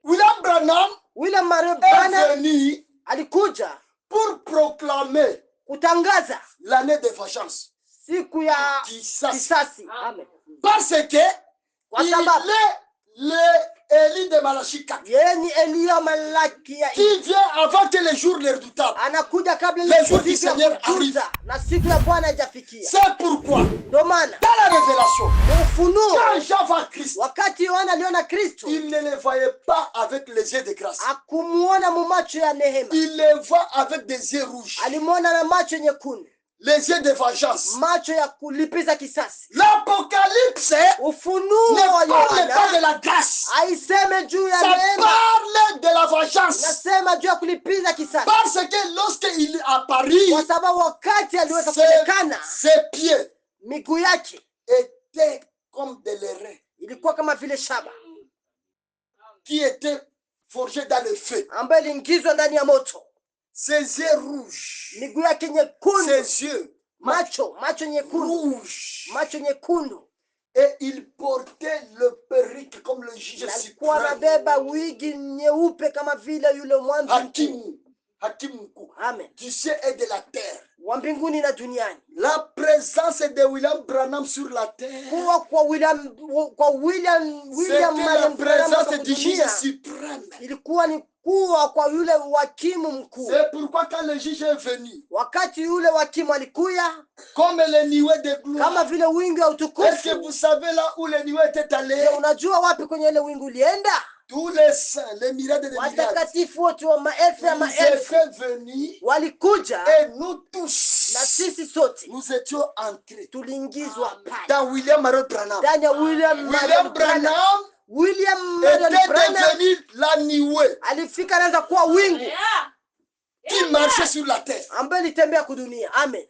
William Branham William Marion est Branham venu alikuja pour proclamer kutangaza l'année de vengeance. siku ya Kisasi. kisasi. Amen. Parce que Kwa il sababu est le Élie de Malachi 4 yeye ni Eliya Malaki ya qui vient avant que le jour le redoutable. anakuja kabla Le jour du siku ya Seigneur kujuza na siku ya Bwana haijafikia. C'est pourquoi, Ndio maana dans la révélation, ufunuo, quand Jean voit Christ, wakati Yohana aliona Kristo il ne le voyait pas avec les yeux de grâce. akumuona mu macho ya neema, Il le voit avec des yeux rouges, alimuona na macho nyekundu, les yeux de vengeance. macho ya kulipiza kisasi. L'Apocalypse Ufunuo ne wa parle pas Yohana de la grâce. haiseme juu ya Ça neema, parle de la vengeance. nasema juu ya kulipiza kisasi, Parce que lorsqu'il apparut, kwa sababu wakati aliweza kuonekana ses pieds miguu yake étaient comme des lérins ilikuwa kama vile shaba qui étaient forgés dans le feu. ambayo iliingizwa ndani ya moto. Ses yeux rouges, Miguu yake nyekundu, ses yeux macho nyekundu, rouges macho nyekundu Et il portait le perruque comme le juge alikuwa suprême. anabeba wigi nyeupe kama vile yule mwambi mkuu. Hakimu mkuu Amen. du ciel et de la terre. Wa mbinguni na duniani. La présence de William Branham sur la terre, Kuwa kwa William c'était la Marion Branham présence kwa du juge dunia, suprême. ilikuwa ni kuwa kwa yule hakimu mkuu. C'est pourquoi quand le juge est venu, Wakati yule hakimu alikuya comme le nuée de gloire, kama vile wingu ya est-ce que utukufu. vous savez là où le nuée était allé? Je, unajua wapi kwenye ile wingu lienda? Tous les saints, les myriades de myriades, Watakatifu wote wa maelfu ya ils maelfu étaient venus walikuja, et nous tous, na sisi sote nous étions entrés tuliingizwa pale dans William Marion Branham. ndani ya William William Branham Marion était Branham devenu la nuée alifika, anaanza kuwa wingu qui marchait sur la terre. ambaye litembea kudunia. Amen.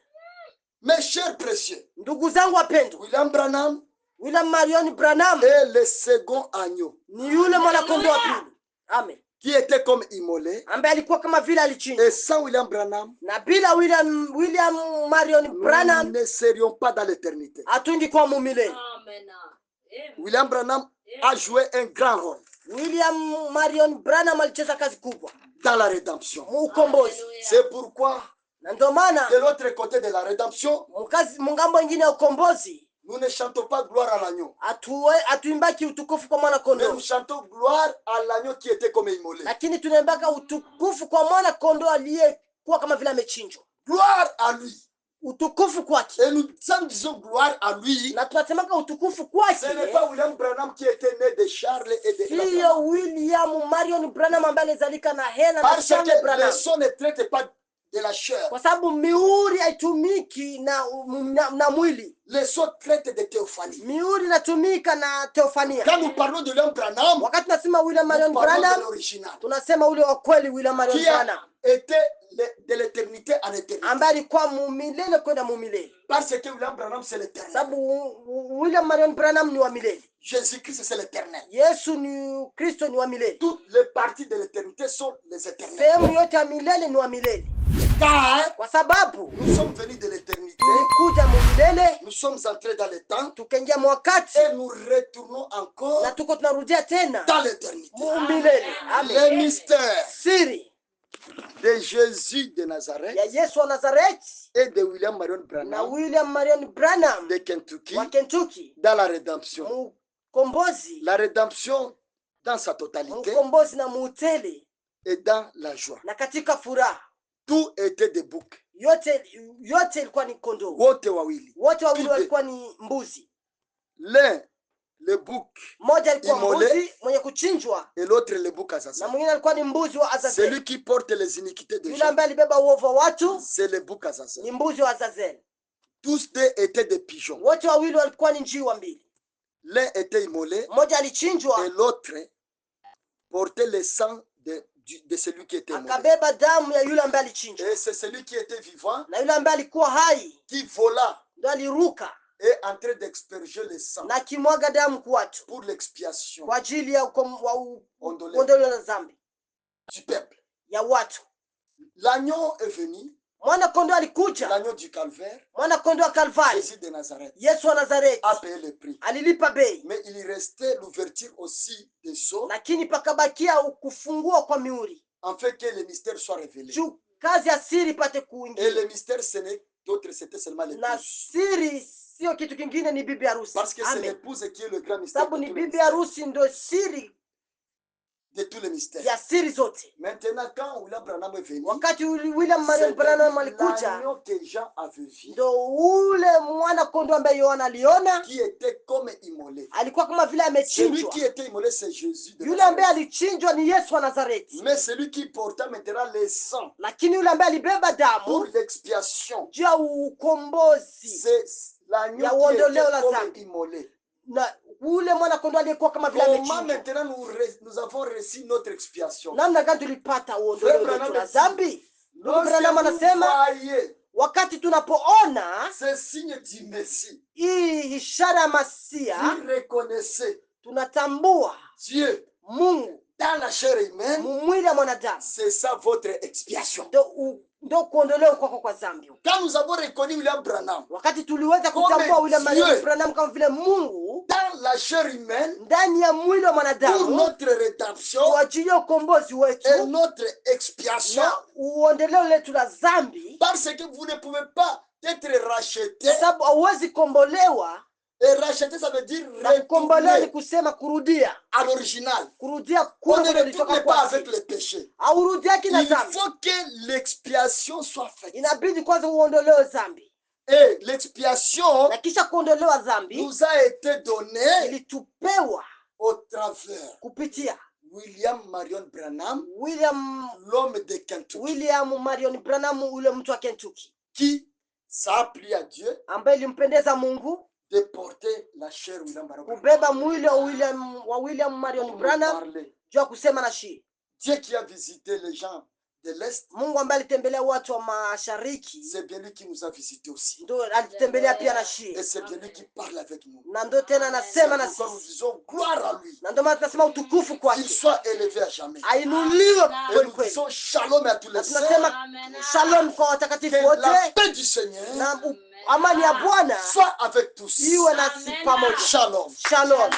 Mes chers précieux, Ndugu zangu wapendwa, William Marion Branham est le second agneau ni yule mwanakondoo wa pili. Amen. qui était comme immolé. Ambaye alikuwa kama vile alichinjwa. Et sans William Branham, Na bila William Marion nous Branham ne serions pas dans l'éternité. hatungekuwa mumilele. William Branham a joué un grand rôle William Marion Branham alicheza kazi kubwa dans la rédemption. Ukombozi. C'est pourquoi, Na ndio maana de l'autre côté de la rédemption, mungambo nyingine ya ukombozi nous ne chantons pas gloire à l'agneau, atuimbaki utukufu kwa mwana mais kondoo, nous chantons gloire à l'agneau qui était comme immolé. lakini tunaimbaka utukufu kwa mwana kondoo aliyekuwa kama vile amechinjwa. Gloire à lui. Utukufu kwake. Et nous disons gloire à lui. Na tunasemaka utukufu Ce kwake. n'est pas William Branham qui était né de Charles et de Helen. Sio William Marion Branham ambaye alizalika na Helen na Parce Charles que Branham. le son ne traite pas de la chair. Kwa sababu mihuri haitumiki na mwili. Le son traite de théophanie. Mihuri inatumika na teofania. Quand nous parlons de William Branham, Wakati tunasema William Marion nous parlons de Branham, l'original. tunasema ule wa kweli William Marion Qui a Branham. été de l'éternité en éternité. Ambaye alikuwa mumilele kwenda mumilele. Parce que William Branham c'est l'éternel. Sababu William Marion Branham ni wa milele. Jésus-Christ c'est l'éternel. Yesu ni Kristo ni wa milele. Toutes les parties de l'éternité sont les éternels. Sehemu yote ya milele ni wa milele. Car Kwa sababu nous sommes venus de l'éternité. tulikuja mumilele, Nous sommes entrés dans le temps. tukaingia mwakati, Et nous retournons encore na tuko tunarudia tena dans l'éternité. mumilele. Le Amen. mystère Siri de Jésus de Nazareth ya Yesu wa Nazareti et de William Marion na Branham William Marion Branham de Kentucky wa Kentucky, dans la rédemption. mkombozi, La rédemption dans sa totalité mkombozi na muutele et dans la joie. na katika furaha. Tout était des boucs. Yote ilikuwa ni kondoo. Wote wawili. Wote wawili walikuwa ni mbuzi. L'un, le bouc Mmoja alikuwa Imole. mbuzi mwenye kuchinjwa et l'autre le bouc na assassin. mwingine alikuwa ni mbuzi wa Azazel. Celui qui porte les iniquités de Yule gens, ambaye alibeba uovu wa watu c'est le bouc assassin. ni mbuzi wa Azazel. Tous deux étaient des pigeons. Wote wawili walikuwa ni njiwa mbili. L'un était immolé Mmoja et alichinjwa l'autre portait le sang de celui qui était immolé. akabeba damu ya yule ambaye alichinjwa, Et c'est celui qui était vivant na yule ambaye alikuwa hai qui vola ndo aliruka et en train d'expurger le sang na kimwaga damu kwa watu pour l'expiation kwa ajili ya ondolée kuondolewa na dhambi du peuple. ya watu. L'agneau est venu, Mwana kondoo alikuja, l'agneau du calvaire, mwana kondoo wa Kalvari, Jésus de Nazareth, Yesu wa Nazareti a payé le prix. alilipa bei, Mais il restait l'ouverture aussi des sceaux, lakini pakabakia kufungua kwa mihuri afin que le mystère soit révélé. juu kazi ya siri ipate Et kuingia. le mystère, ce n'est d'autre, c'était seulement Na l'épouse. siri sio kitu kingine, ni bibi harusi. Parce que c'est Amen. l'épouse qui est le grand mystère Sababu de ni tous les bibi mystères. harusi ndo siri De tous les mystères. ya siri zote. Maintenant, quand William Branham est venu, Wakati William Marion Branham alikuja, l'agneau que Jean avait vu, ndo ule mwana kondoo ambaye Yohana aliona qui était comme immolé. alikuwa kama vile Celui amechinjwa. qui était immolé, c'est Jésus de Yule ambaye Nazareth. alichinjwa ni Yesu wa Nazareti, Mais celui qui porta maintenant le sang lakini yule ambaye alibeba pour damu l'expiation, juu ya ukombozi c'est l'agneau Ya qui uondoleo la était comme dhambi. immolé. na ule mwana kondoo aliyekuwa kama vile Comment amechinjwa. maintenant nous avons reçu notre expiation? Namna gani tulipata uondoleo Frère letu la Branham dhambi? Ndugu Branham Lorsque vous anasema voyez wakati tunapoona ce signe du Messie, hii ishara ya Masia, vous reconnaissez tunatambua Dieu Mungu dans la chair humaine, mwili ya mwanadamu, c'est ça votre expiation. ndo kuondolewa kwako kwa dhambi. Quand nous avons reconnu William Branham Wakati tuliweza Comme kutambua William Dieu. Marion Branham kama vile Mungu dans la chair humaine ndani ya mwili wa pour mwanadamu notre rédemption kwa ajili ya ukombozi et wetu notre expiation, na uondeleo letu la dhambi, parce que vous ne pouvez pas être racheté. sababu hauwezi kombolewa. Et racheter, ça veut dire Na kukombolewa ni retourner kusema kurudia, à l'original. kurudia On kule ne kule retourne ulitoka pas kwa avec asili. le péché. Haurudiaki na Il dhambi, faut que l'expiation soit faite. inabidi kwanza uondolewe dhambi, Et l'expiation na kisha kuondolewa dhambi nous a été donnée ilitupewa au travers kupitia William Marion Branham, William l'homme de Kentucky, Marion Branham, ule mtu wa Kentucky qui ça a plu à Dieu ambaye ilimpendeza Mungu de porter la chair William Marion Branham. kubeba mwili wa William Marion Pour Branham parler. juu ya kusema na shi. Dieu qui a visité les gens de l'Est, Mungu ambaye alitembelea watu wa mashariki c'est bien lui qui nous a visités aussi. ndo alitembelea pia na shi, Et c'est bien lui qui parle avec nous. na ndo tena anasema na Pourquoi nous sisi, disons gloire à lui. na ndo maana tunasema utukufu Qu'il kwake, soit élevé à jamais. ainuliwe Et kweli nous kweli. disons shalom à tous Na les saints. tunasema shalom kwa Que watakatifu wote, la paix du Seigneur na amani ya Bwana soit avec tous. iwe nasi pamoja. Shalom. Shalom.